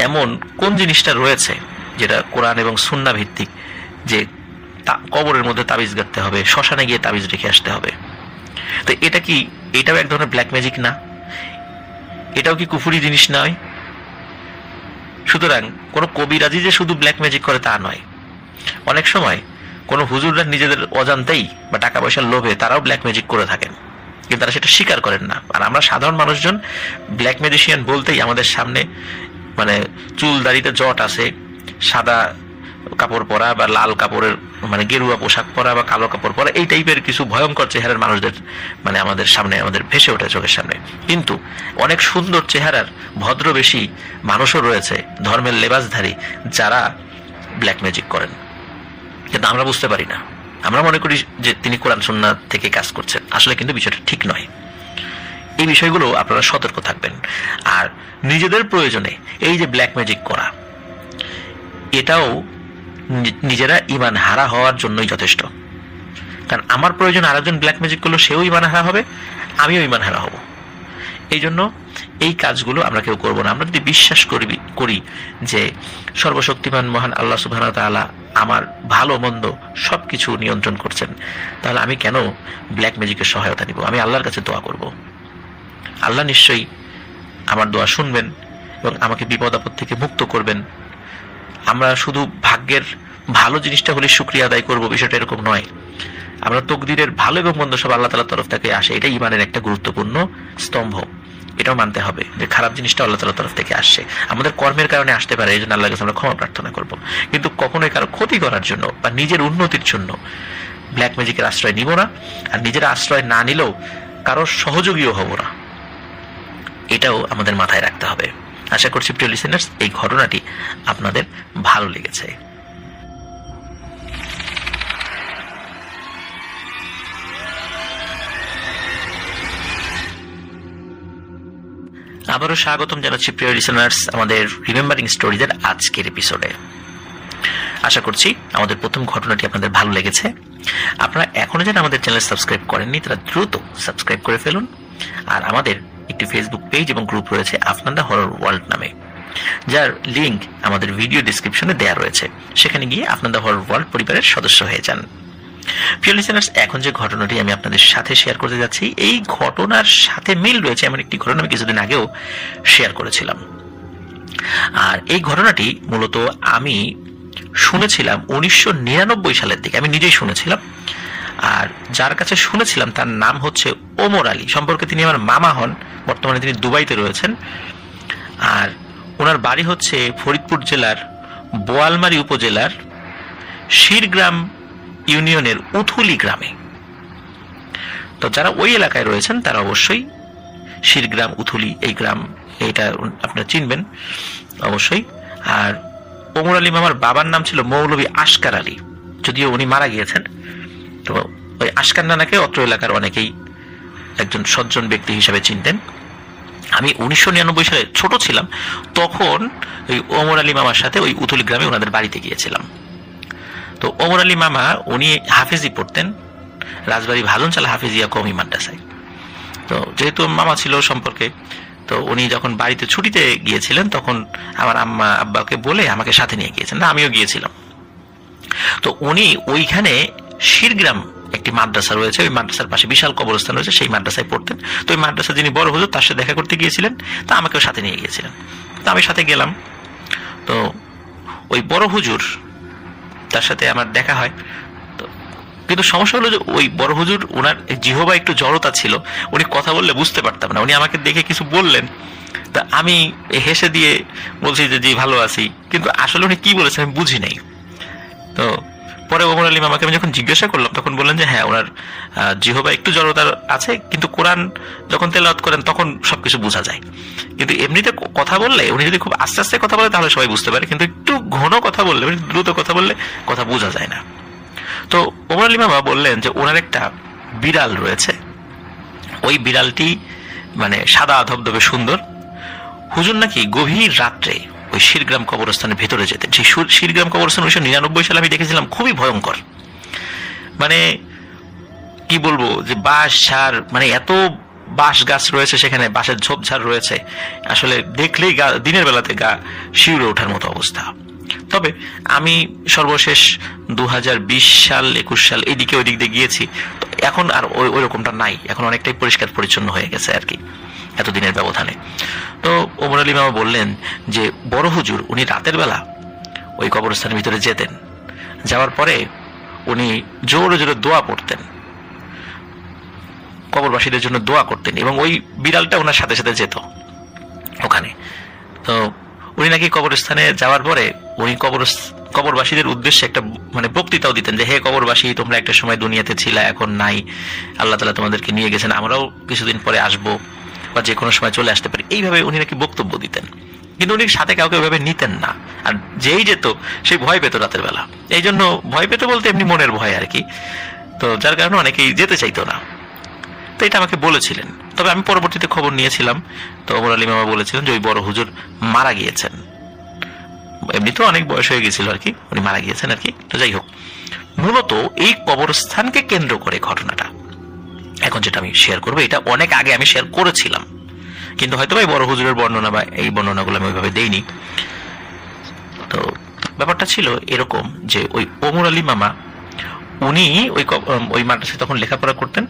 এমন কোন জিনিসটা রয়েছে যেটা কোরআন এবং সুন্নাহ ভিত্তিক, যে কবরের মধ্যে তাবিজ গাঁথতে হবে, শ্মশানে গিয়ে তাবিজ রেখে আসতে হবে? তো এটাও এক ধরনের ব্ল্যাক ম্যাজিক না? এটাও কি কুফরি জিনিস নয়? সুতরাং কোনো কবিরাজি যে শুধু ব্ল্যাক ম্যাজিক করে তা নয়, অনেক সময় কোনো হুজুররা নিজেদের অজান্তেই বা টাকা পয়সার লোভে তারাও ব্ল্যাক ম্যাজিক করে থাকেন, কিন্তু তারা সেটা স্বীকার করেন না। আর আমরা সাধারণ মানুষজন ব্ল্যাক ম্যাজিশিয়ান বলতেই আমাদের সামনে মানে চুল দাড়িতে জট আছে, সাদা কাপড় পরা বা লাল কাপড়ের মানে গেরুয়া পোশাক পরা বা কালো কাপড় পরা, এই টাইপের কিছু ভয়ঙ্কর চেহারার মানুষদের মানে আমাদের সামনে আমাদের ভেসে ওঠে চোখের সামনে। কিন্তু অনেক সুন্দর চেহারার ভদ্রবেশী মানুষও রয়েছে ধর্মের লেবাসধারী যারা ব্ল্যাক ম্যাজিক করেন, কিন্তু আমরা বুঝতে পারি না। আমরা মনে করি যে তিনি কোরআন সুন্নাহ থেকে কাজ করছেন, আসলে কিন্তু বিষয়টা ঠিক নয়। এই বিষয়গুলো আপনারা সতর্ক থাকবেন। আর নিজেদের প্রয়োজনে এই যে ব্ল্যাক ম্যাজিক করা, এটাও নিজেরা ঈমান হারা হওয়ার জন্যই যথেষ্ট। কারণ আমার প্রয়োজন আরেকজন ব্ল্যাক ম্যাজিক করলো, সেও ঈমান হারা হবে, আমিও ঈমান হারা হব। এই জন্য এই কাজগুলো আমরা কেউ করবো না। আমরা যদি বিশ্বাস করি যে সর্বশক্তিমান মহান আল্লাহ সুবহানাহু ওয়া তাআলা আমার ভালো মন্দ সবকিছু নিয়ন্ত্রণ করছেন, তাহলে আমি কেন ব্ল্যাক ম্যাজিকের সহায়তা নিব? আমি আল্লাহর কাছে দোয়া করব, আল্লাহ নিশ্চয়ই আমার দোয়া শুনবেন এবং আমাকে বিপদ আপদ থেকে মুক্ত করবেন। আমরা শুধু ভাগ্যের ভালো জিনিসটা হলে শুকরিয়া আদায় করবো, বিষয়টা এরকম নয়। আমরা তকদিরের ভালো এবং মন্দ সব আল্লাহ তাআলার তরফ থেকে আসে, এটা ঈমানের একটা গুরুত্বপূর্ণ স্তম্ভ। এটাও মানতে হবে যে খারাপ জিনিসটা আল্লাহ তাআলার তরফ থেকে আসছে, আমাদের কর্মের কারণে আসতে পারে, এই জন্য আল্লাহর কাছে আমরা ক্ষমা প্রার্থনা করব। কিন্তু কখনোই কারো ক্ষতি করার জন্য বা নিজের উন্নতির জন্য ব্ল্যাক ম্যাজিকের আশ্রয় নিব না, আর নিজের আশ্রয় না নিলেও কারোর সহযোগীও হব না, এটাও আমাদের মাথায় রাখতে হবে। আশা করছি প্রিয় লিসেনার্স, এই ঘটনাটি আপনাদের ভালো লেগেছে। আবারও স্বাগতম জানাচ্ছি প্রিয় লিসেনার্স আমাদের রিমেম্বারিং স্টোরিজের আজকের এপিসোডে। আশা করছি আমাদের প্রথম ঘটনাটি আপনাদের ভালো লেগেছে। আপনারা এখনো যারা আমাদের চ্যানেল সাবস্ক্রাইব করেননি তারা দ্রুত সাবস্ক্রাইব করে ফেলুন। আর আমাদের একটি ফেসবুক পেজ এবং গ্রুপ রয়েছে আফনান দ্য হরর ওয়ার্ল্ড নামে, যার লিঙ্ক আমাদের ভিডিও ডেসক্রিপশনে দেওয়া রয়েছে। সেখানে গিয়ে আফনান দ্য হরর ওয়ার্ল্ড পরিবারের সদস্য হয়ে যান। প্রিয় লিসেনার্স, এখন যে ঘটনাটি আমি আপনাদের সাথে শেয়ার করতে যাচ্ছি, এই ঘটনার সাথে মিল রয়েছে এমন একটি ঘটনা আমি কিছুদিন আগেও শেয়ার করেছিলাম। আর এই ঘটনাটি মূলত আমি শুনেছিলাম 1999 সালের দিকে, আমি নিজেই শুনেছিলাম। আর যার কাছে শুনেছিলাম তার নাম হচ্ছে ওমর আলী, সম্পর্কে তিনি আমার মামা হন, বর্তমানে তিনি দুবাইতে রয়েছেন। আর ওনার বাড়ি হচ্ছে ফরিদপুর জেলার বোয়ালমারী উপজেলার শিরগ্রাম ইউনিয়নের উথুলি গ্রামে। তো যারা ওই এলাকায় রয়েছেন তারা অবশ্যই শিরগ্রাম উথুলি এই গ্রাম এটা আপনারা চিনবেন অবশ্যই। আর ওমর আলী মামার বাবার নাম ছিল মৌলভী আসকার আলী, যদিও উনি মারা গিয়েছেন। তো ওই আসকার নানাকে অত্র এলাকার অনেকেই একজন সজ্জন ব্যক্তি হিসাবে চিনতেন। আমি 1999 সালে ছোট ছিলাম, তখন ওই ওমর আলী মামার সাথে ওই উথুলি গ্রামে ওনাদের বাড়িতে গিয়েছিলাম। তো ওমর আলী মামা উনি হাফেজি পড়তেন রাজবাড়ী ভাজনচালা হাফেজিয়া কওমি মাদ্রাসায়। তো যেহেতু মামা ছিল সম্পর্কে, তো উনি যখন বাড়িতে ছুটিতে গিয়েছিলেন তখন আমার আম্মা আব্বাকে বলে আমাকে সাথে নিয়ে গিয়েছেন, না আমিও গিয়েছিলাম। তো উনি ওইখানে শিরগ্রাম একটি মাদ্রাসা রয়েছে, ওই মাদ্রাসার পাশে বিশাল কবরস্থান রয়েছে, সেই মাদ্রাসায় পড়তেন। তো ওই মাদ্রাসা যিনি বড় হুজুর তার সাথে দেখা করতে গিয়েছিলেন, তা আমাকেও সাথে নিয়ে গিয়েছিলেন। তো আমি সাথে গেলাম। তো ওই বড় হুজুর তার সাথে আমার দেখা হয়। তো কিন্তু সমস্যা হলো যে ওই বড় হুজুর ওনার জিহবা একটু জড়তা ছিল, উনি কথা বললে বুঝতে পারতাম না। উনি আমাকে দেখে কিছু বললেন, তা আমি হেসে দিয়ে বলছি যে জি ভালো আছি, কিন্তু আসলে উনি কি বলেছেন আমি বুঝি নাই। তো পরে ওমর আলী মামাকে আমি যখন জিজ্ঞাসা করলাম তখন বললেন যে হ্যাঁ ওনার জিহবা একটু জড়তা আছে, কিন্তু কোরআন যখন তেলাওয়াত করেন তখন সবকিছু বোঝা যায়। কিন্তু এমনিতে কথা বললে উনি যদি খুব আস্তে আস্তে কথা বলে তাহলে সবাই বুঝতে পারে, কিন্তু একটু ঘন কথা বললে, দ্রুত কথা বললে কথা বোঝা যায় না। তো ওমর আলী মামা বললেন যে ওনার একটা বিড়াল রয়েছে, ওই বিড়ালটি মানে সাদা ধবধবে সুন্দর। হুজুর নাকি গভীর রাত্রে ওই শিরগ্রাম কবরস্থানের ভেতরে যেতেন। সেই শিরগ্রাম কবরস্থান 1999 সালে আমি দেখেছিলাম, খুবই ভয়ঙ্কর। মানে কি বলবো যে বাঁশ ঝাড়, মানে এত বাঁশ গাছ রয়েছে সেখানে, বাঁশের ঝোপঝাড় রয়েছে, আসলে দেখলেই দিনের বেলাতে গা শিউরে ওঠার মতো অবস্থা। তবে আমি সর্বশেষ 2020 সাল 21 সাল এইদিকে ওই দিক দিয়ে গিয়েছি, তো এখন আর ওই রকমটা নাই, এখন অনেকটাই পরিষ্কার পরিচ্ছন্ন হয়ে গেছে আর কি এতদিনের ব্যবধানে। তো ওমর আলী মামা বললেন যে বড় হুজুর উনি রাতের বেলা ওই কবরস্থানের ভিতরে যেতেন, যাওয়ার পরে উনি জোরে জোরে দোয়া পড়তেন, কবরবাসীদের জন্য দোয়া করতেন, এবং ওই বিড়ালটা ওনার সাথে সাথে যেত ওখানে। তো উনি নাকি কবরস্থানে যাওয়ার পরে উনি কবরবাসীদের উদ্দেশ্যে একটা মানে বক্তৃতাও দিতেন যে হে কবরবাসী, তোমরা একটা সময় দুনিয়াতে ছিলা, এখন নাই, আল্লাহ তাআলা তোমাদেরকে নিয়ে গেছেন, আমরাও কিছুদিন পরে আসবো বা যে কোনো সময় চলে আসতে পারি, এইভাবে উনি নাকি বক্তব্য দিতেন। কিন্তু উনি সাথে কাউকে ওইভাবে নিতেন না, আর যেই যেত সেই ভয় পেত রাতের বেলা। এই জন্য ভয় পেত বলতে এমনি মনের ভয় আর কি, তো যার কারণে অনেকেই যেতে চাইতো না। তো এটা আমাকে বলেছিলেন, তবে আমি পরবর্তীতে খবর নিয়েছিলাম। তো ওমর আলী মামা বলেছিলেন যে ওই বড় হুজুর মারা গিয়েছেন, এমনি তো অনেক বয়স হয়ে গেছিল আর কি, উনি মারা গিয়েছেন আর কি। তো যাই হোক, মূলত এই কবরস্থানকে কেন্দ্র করে ঘটনাটা এখন যেটা আমি শেয়ার করবো, এটা অনেক আগে আমি শেয়ার করেছিলাম, কিন্তু হয়তো এই বড় হুজুরের বর্ণনা বা এই বর্ণনাগুলো আমি ওইভাবে দেইনি। তো ব্যাপারটা ছিল এরকম যে ওই ওমর আলী মামা উনি ওই মাদ্রাসায় তখন লেখাপড়া করতেন।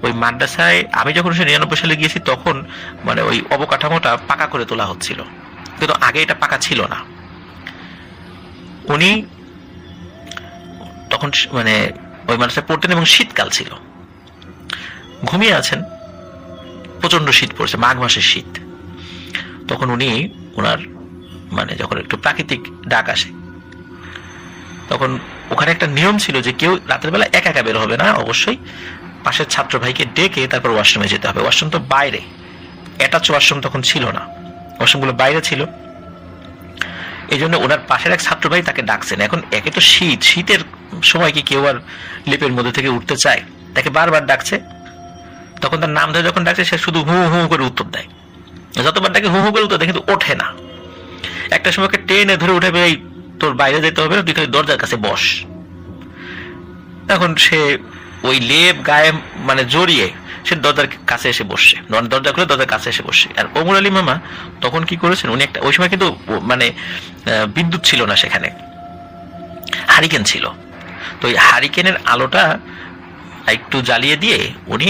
ওই মাদ্রাসায় আমি যখন 1999 সালে গিয়েছি তখন মানে ওই অবকাঠামোটা পাকা করে তোলা হচ্ছিল, কিন্তু আগে এটা পাকা ছিল না। উনি তখন মানে ওই মাদ্রাসায় পড়তেন এবং শীতকাল ছিল, ঘুমিয়ে আছেন, প্রচন্ড শীত পড়ছে, মাঘ মাসের শীত। তখন উনি ওনার মানে যখন একটু প্রাকৃতিক ডাক আসে, তখন ওখানে একটা নিয়ম ছিল যে কেউ রাতের বেলা একা একা বের হবে না, অবশ্যই পাশের ছাত্র ভাইকে ডেকে তারপর ওয়াশরুমে যেতে হবে। ওয়াশরুম তো বাইরে, অ্যাটাচ ওয়াশরুম তখন ছিল না, ওয়াশরুমগুলো বাইরে ছিল। এই জন্য ওনার পাশের এক ছাত্র ভাই তাকে ডাকছেন। এখন একে তো শীত, শীতের সময় কি কেউ আর লেপের মধ্যে থেকে উঠতে চায়? তাকে বারবার ডাকছে। তখন তার নাম ধরে যখন ডাকছে, সে শুধু হু হু করে উত্তর দেয়। যতবার ডাকে হু হু করে উত্তর দেয়, কিন্তু ওঠে না। একটা সময় টেনে ধরে উঠে, এই তোর বাইরে যেতে হবে না, তুই খালি দরজার কাছে বস। তখন সে ওই লেপ গায়ে মানে জড়িয়ে সে দরজার কাছে এসে বসছে, দরজা খুলে দরজার কাছে এসে বসছে। আর ওমর আলী মামা তখন কি করেছেন, উনি একটা ওই সময় কিন্তু মানে বিদ্যুৎ ছিল না, সেখানে হারিকেন ছিল। তো ওই হারিকেনের আলোটা একটু জ্বালিয়ে দিয়ে উনি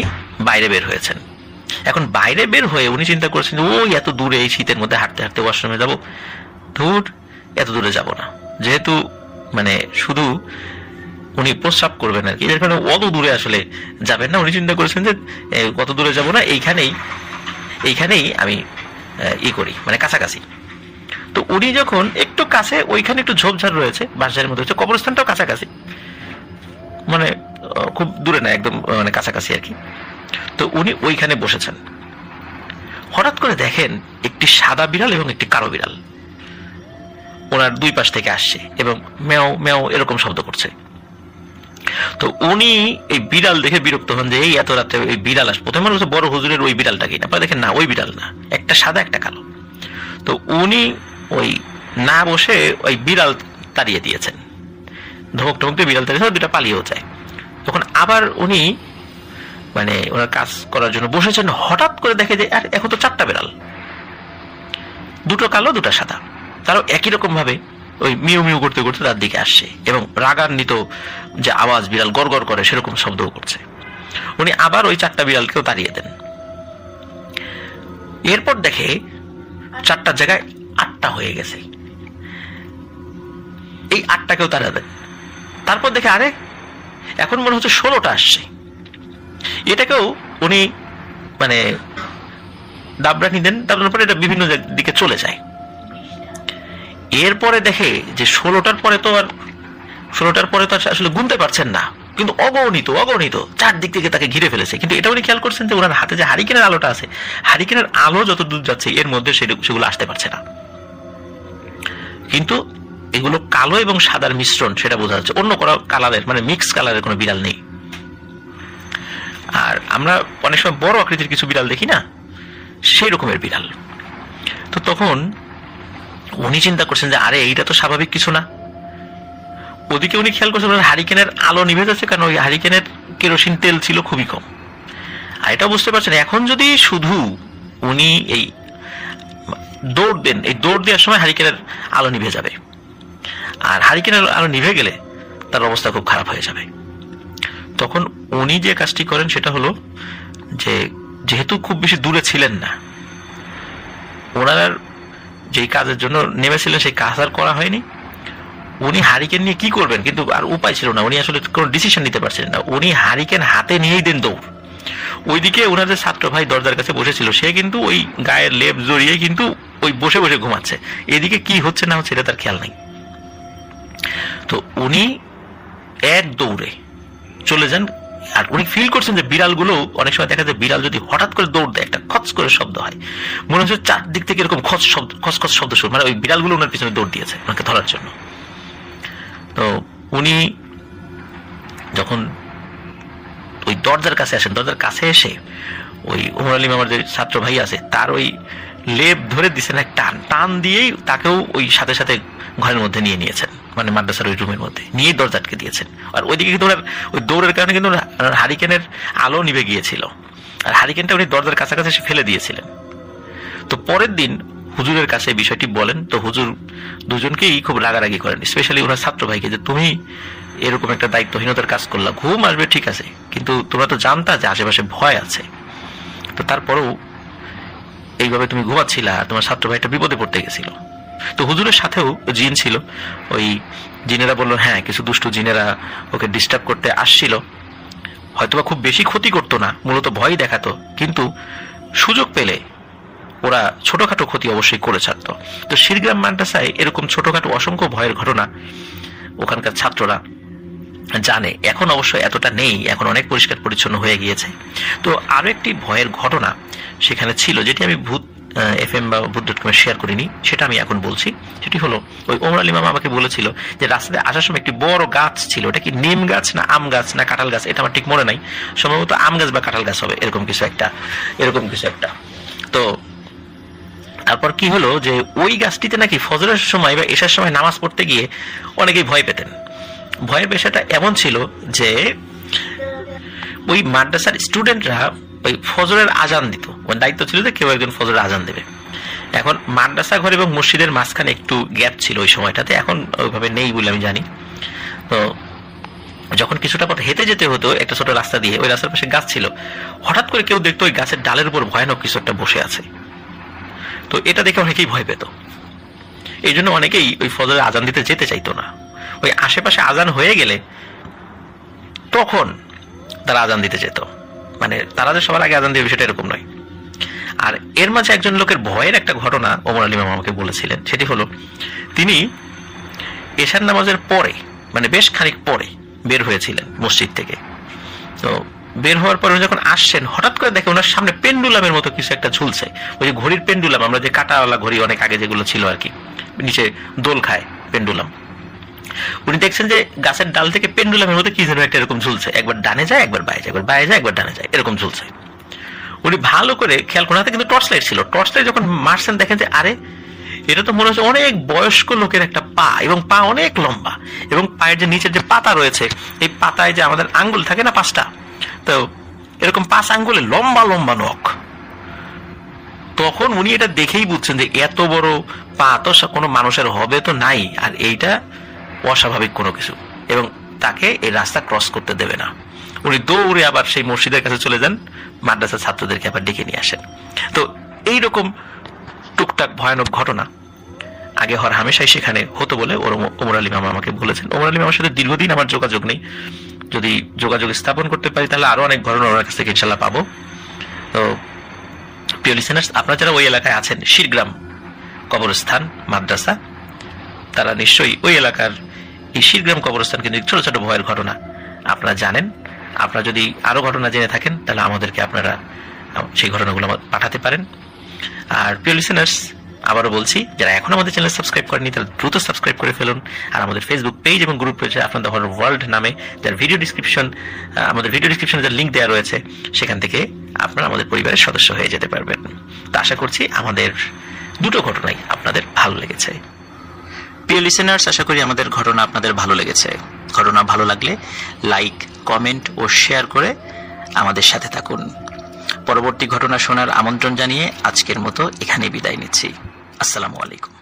বাইরে বের হয়েছেন। এখন বাইরে বের হয়ে উনি চিন্তা করেছেন যে ওই এত দূরে এই শীতের মধ্যে হাঁটতে হাঁটতে ওয়াশরুমে যাবো, ধুর এত দূরে যাব না। যেহেতু মানে শুধু উনি প্রস্রাব করবেন আর কি, এর কারণে অত দূরে আসলে যাবেন না। উনি চিন্তা করেছেন যে কত দূরে যাব না, এইখানেই আমি করি, মানে কাছাকাছি। তো উনি যখন একটু কাছে, ওইখানে একটু ঝোপঝাড় রয়েছে, বাঁশঝাড়ের মধ্যে হচ্ছে, কবরস্থানটাও কাছাকাছি, মানে খুব দূরে না, একদম মানে কাছাকাছি আর কি। তো উনি ওইখানে বসেছেন। হঠাৎ করে দেখেন একটি সাদা বিড়াল এবং একটি কালো বিড়াল ওনার দুই পাশ থেকে আসছে এবং মেও মেও এরকম শব্দ করছে। তো উনি এই বিড়াল দেখে বিরক্ত হন যে এই এত রাত্রে ওই বিড়াল আসে। প্রথমে মনে হচ্ছে বড় হুজুরের ওই বিড়ালটাকে, না দেখেন না ওই বিড়াল না, একটা সাদা একটা কালো। তো উনি ওই না বসে ওই বিড়াল তাড়িয়ে দিয়েছেন, ধমক টমক দিয়ে বিড়াল তাড়িয়ে দুটা পালিয়েও যায়। তখন আবার উনি মানে ওনার কাজ করার জন্য বসেছেন। হঠাৎ করে দেখে যে আর এখন তো চারটা বিড়াল, দুটো কালো দুটো সাদা, তারাও একই রকম ভাবে ওই মিউ মিউ করতে করতে তার দিকে আসছে এবং রাগান্বিত যে আওয়াজ বিড়াল গড় গড় করে সেরকম শব্দও করছে। উনি আবার ওই চারটা বিড়ালকেও তাড়িয়ে দেন। এরপর দেখে চারটার জায়গায় 8টা হয়ে গেছে, এই 8টাকেও তাড়িয়ে দেন। তারপর দেখে আরে এখন মনে হচ্ছে 16টা আসছে, এটাকেও উনি মানে দাবরানি দেন। তারপরে এটা বিভিন্ন দিকে চলে যায়। এরপরে দেখে যে 16টার পরে তো আসলে গুনতে পারছেন না, কিন্তু অগণিত চারদিক থেকে তাকে ঘিরে ফেলেছে। কিন্তু এটা উনি খেয়াল করছেন যে ওনার হাতে যে হারিকেনের আলোটা আছে, হারিকেনের আলো যত দূর যাচ্ছে এর মধ্যে সেগুলো আসতে পারছে না। কিন্তু এগুলো কালো এবং সাদার মিশ্রণ, সেটা বোঝা যাচ্ছে। অন্য কোনো কালারের মানে মিক্স কালারের কোনো বিড়াল নেই। আর আমরা অনেক সময় বড় আকৃতির কিছু বিড়াল দেখি না, সেই রকমের বিড়াল। তো তখন উনি চিন্তা করছেন যে আরে এইটা তো স্বাভাবিক কিছু না। ওদিকে উনি খেয়াল করছেন হারিকেনের আলো নিভে যাচ্ছে, কারণ ওই হারিকেনের কেরোসিন তেল ছিল খুবই কম। আর এটা বুঝতে পারছেন এখন যদি শুধু উনি এই দৌড় দেন, এই দৌড় দেওয়ার সময় হারিকেনের আলো নিভে যাবে, আর হারিকেনের আলো নিভে গেলে তার অবস্থা খুব খারাপ হয়ে যাবে। তখন উনি যে কাজটি করেন সেটা হলো যে যেহেতু খুব বেশি দূরে ছিলেন না, ওনার যেই কাজের জন্য নেমেছিলেন সেই কাজ আর করা হয়নি। উনি হারিকেন নিয়ে কি করবেন, কিন্তু আর উপায় ছিল না, উনি আসলে কোনো ডিসিশন নিতে পারছিলেন না। উনি হারিকেন হাতে নিয়েই দেন দৌড়। ওইদিকে ওনার যে ছাত্র ভাই দরজার কাছে বসেছিল, সে কিন্তু ওই গায়ের লেপ জড়িয়ে কিন্তু ওই বসে বসে ঘুমাচ্ছে। এদিকে কি হচ্ছে না হচ্ছে এটা তার খেয়াল নাই। তো উনি এক দৌড়ে চলে যান। আর উনি ফিল করছেন যে বিড়ালগুলো অনেক সময় দেখা যায় বিড়াল যদি হঠাৎ করে দৌড় দেয়, একটা খচ করে শব্দ হয়, মনে হচ্ছে চারদিক থেকে এরকম খচ শব্দ শুরু, মানে ওই বিড়ালগুলো ওনার পিছনে দৌড় দিয়েছে ওনাকে ধরার জন্য। তো উনি যখন ওই দরজার কাছে আসেন, দরজার কাছে এসে ওই ওমর আলী মামার যে ছাত্র ভাই আছে তার ওই লেপ ধরে দিচ্ছেন, এক টান দিয়েই তাকেও ওই সাথে সাথে ঘরের মধ্যে নিয়েছেন, মানে মাদ্রাসার ওই রুমের মধ্যে নিয়ে দরজা আটকে দিয়েছেন। আর ওইদিকে কিন্তু ওনার ওই দৌড়ের কারণে কিন্তু হারিকেনের আলো নিভে গিয়েছিল, আর হারিকেনটা উনি দরজার কাছাকাছি এসে ফেলে দিয়েছিলেন। তো পরের দিন হুজুরের কাছে বিষয়টি বলেন। তো হুজুর দুজনকেই খুব রাগারাগি করেন, স্পেশালি ওনার ছাত্র ভাইকে, যে তুমি এরকম একটা দায়িত্বহীনতার কাজ করলা। ঘুম আসবে ঠিক আছে, কিন্তু তোমরা তো জানতা যে আশেপাশে ভয় আছে। তো তারপরেও এইভাবে তুমি ঘুমাচ্ছিলা আর তোমার ছাত্র ভাইটা বিপদে পড়তে গেছিল। তো হুজুরের সাথেও জিন ছিল, ওই জিনেরা বললো হ্যাঁ কিছু দুষ্টু জিনেরা ওকে ডিস্টার্ব করতে আসছিল, হয়তোবা খুব বেশি ক্ষতি করতো না, মূলত ভয় দেখাতো, কিন্তু সুযোগ পেলে ওরা ছোটখাটো ক্ষতি অবশ্যই করে ছাড়তো। তো শিরগ্রাম মাদ্রাসায় এরকম ছোটখাটো অসংখ্য ভয়ের ঘটনা ওখানকার ছাত্ররা জানে। এখন অবশ্য এতটা নেই, এখন অনেক পরিষ্কার পরিচ্ছন্ন হয়ে গিয়েছে। তো আরো একটি ভয়ের ঘটনা সেখানে ছিল, যেটি আমি ভূত FM বা ভূত.com শেয়ার করিনি, সেটা আমি এখন বলছি। সেটি হলো, ওই ওমর আলী মামা আমাকে বলেছিল যে রাস্তাতে আসার সময় একটি বড় গাছ ছিল, ওটা কি নিম গাছ না আম গাছ না কাঁঠাল গাছ, এটা আমার ঠিক মনে নাই, সম্ভবত আম গাছ বা কাঁঠাল গাছ হবে, এরকম কিছু একটা। তো তারপর কি হলো যে ওই গাছটিতে নাকি ফজরের সময় বা এশার সময় নামাজ পড়তে গিয়ে অনেকেই ভয় পেতেন। ভয়ের বিষয়টা এমন ছিল যে ওই মাদ্রাসার স্টুডেন্টরা ওই ফজরের আজান দিত, ওর দায়িত্ব ছিল যে কেউ একজন ফজরের আজান দেবে। এখন মাদ্রাসা ঘর এবং মসজিদের মাঝখানে একটু গ্যাপ ছিল ওই সময়টাতে, এখন ওইভাবে নেই বলে আমি জানি। তো যখন কিছুটা পথ হেঁটে যেতে হতো একটা ছোট রাস্তা দিয়ে, ওই রাস্তার পাশে গাছ ছিল, হঠাৎ করে কেউ দেখতো ওই গাছের ডালের উপর ভয়ানক কিছু একটা বসে আছে। তো এটা দেখে অনেকেই ভয় পেত, এই জন্য অনেকেই ওই ফজরের আজান দিতে যেতে চাইতো না। ওই আশেপাশে আজান হয়ে গেলে তখন তারা আজান দিতে যেত, মানে তারা যে সবার আগে আজান দিবে সেটা এরকম নয়। আর এর মাঝে একজন লোকের ভয়ের একটা ঘটনা ওমর আলী মামা আমাকে বলেছিলেন, সেটি হলো তিনি এশার নামাজের পরে, মানে বেশ খানিক পরে বের হয়েছিলেন মসজিদ থেকে। তো বের হওয়ার পরে যখন আসছেন, হঠাৎ করে দেখে ওনার সামনে পেন্ডুলামের মতো কিছু একটা ঝুলছে, ওই যে ঘড়ির পেন্ডুলাম, আমরা যে কাঁটাওয়ালা ঘড়ি অনেক আগে যেগুলো ছিল আর কি, নিচে দোল খায় পেন্ডুলাম। উনি দেখছেন যে গাছের ডাল থেকে পেন্ডুলামের মতো কি যেন একটা এরকম ঝুলছে, একবার ডানে যায় একবার বায়ে যায়, একবার বায়ে যায় একবার ডানে যায়, এরকম ঝুলছে। উনি ভালো করে খেয়াল করেন, হাতে কিন্তু টর্চ লাইট ছিল, টর্চ লাইট যখন মারছেন দেখেন যে আরে এটা তো মনে হচ্ছে অনেক বয়স্ক লোকের একটা পা, এবং পা অনেক লম্বা, এবং পায়ের যে নিচের যে পাতা রয়েছে, এই পাতায় যে আমাদের আঙ্গুল থাকে না 5টা, তো এরকম 5 আঙ্গুলে লম্বা লম্বা নখ। তখন উনি এটা দেখেই বুঝছেন যে এত বড় পা তো কোনো মানুষের হবে তো নাই, আর এইটা অস্বাভাবিক কোনো কিছু, এবং তাকে এই রাস্তা ক্রস করতে দেবে না। উনি দৌড়ে আবার সেই মসজিদের কাছে চলে যান, মাদ্রাসার ছাত্রদেরকে আবার ডেকে নিয়ে আসেন। তো এইরকম টুকটাক ভয়ানক ঘটনা আগে হর হামেশাই সেখানে হতো বলে ওমর আলী মামা আমাকে বলেছেন। ওমর আলী মামার সাথে দীর্ঘদিন আমার যোগাযোগ নেই, যদি যোগাযোগ স্থাপন করতে পারি তাহলে আরো অনেক ঘটনা ওনার কাছ থেকে ইনশাল্লাহ পাবো। তো প্রিয় লিসেনার্স, আপনারা যারা ওই এলাকায় আছেন, শিরগ্রাম কবরস্থান মাদ্রাসা, তারা নিশ্চয়ই ওই এলাকার এই শিরগ্রাম কবরস্থান কিন্তু ছোট ছোট ভয়ের ঘটনা আপনারা জানেন। আপনারা যদি আরো ঘটনা জেনে থাকেন তাহলে আমাদেরকে আপনারা সেই ঘটনাগুলো পাঠাতে পারেন। আর প্রিয় লিসেনার্স, আবারও বলছি, যারা এখন আমাদের চ্যানেল সাবস্ক্রাইব করেনি তারা দ্রুত সাবস্ক্রাইব করে ফেলুন। আর আমাদের ফেসবুক পেজ এবং গ্রুপ রয়েছে আপনাদের হর ওয়ার্ল্ড নামে, যার আমাদের ভিডিও ডিসক্রিপশনে যার লিঙ্ক দেওয়া রয়েছে, সেখান থেকে আপনারা আমাদের পরিবারের সদস্য হয়ে যেতে পারবেন। তো আশা করছি আমাদের দুটো ঘটনাই আপনাদের ভালো লেগেছে। প্রিয় লিসেনার্স, আশা করি আমাদের ঘটনা আপনাদের ভালো লেগেছে। ঘটনা ভালো লাগলে লাইক, কমেন্ট ও শেয়ার করে আমাদের সাথে থাকুন। পরবর্তী ঘটনা শোনার আমন্ত্রণ জানিয়ে আজকের মতো এখানে বিদায় নিচ্ছি। আসসালামু আলাইকুম।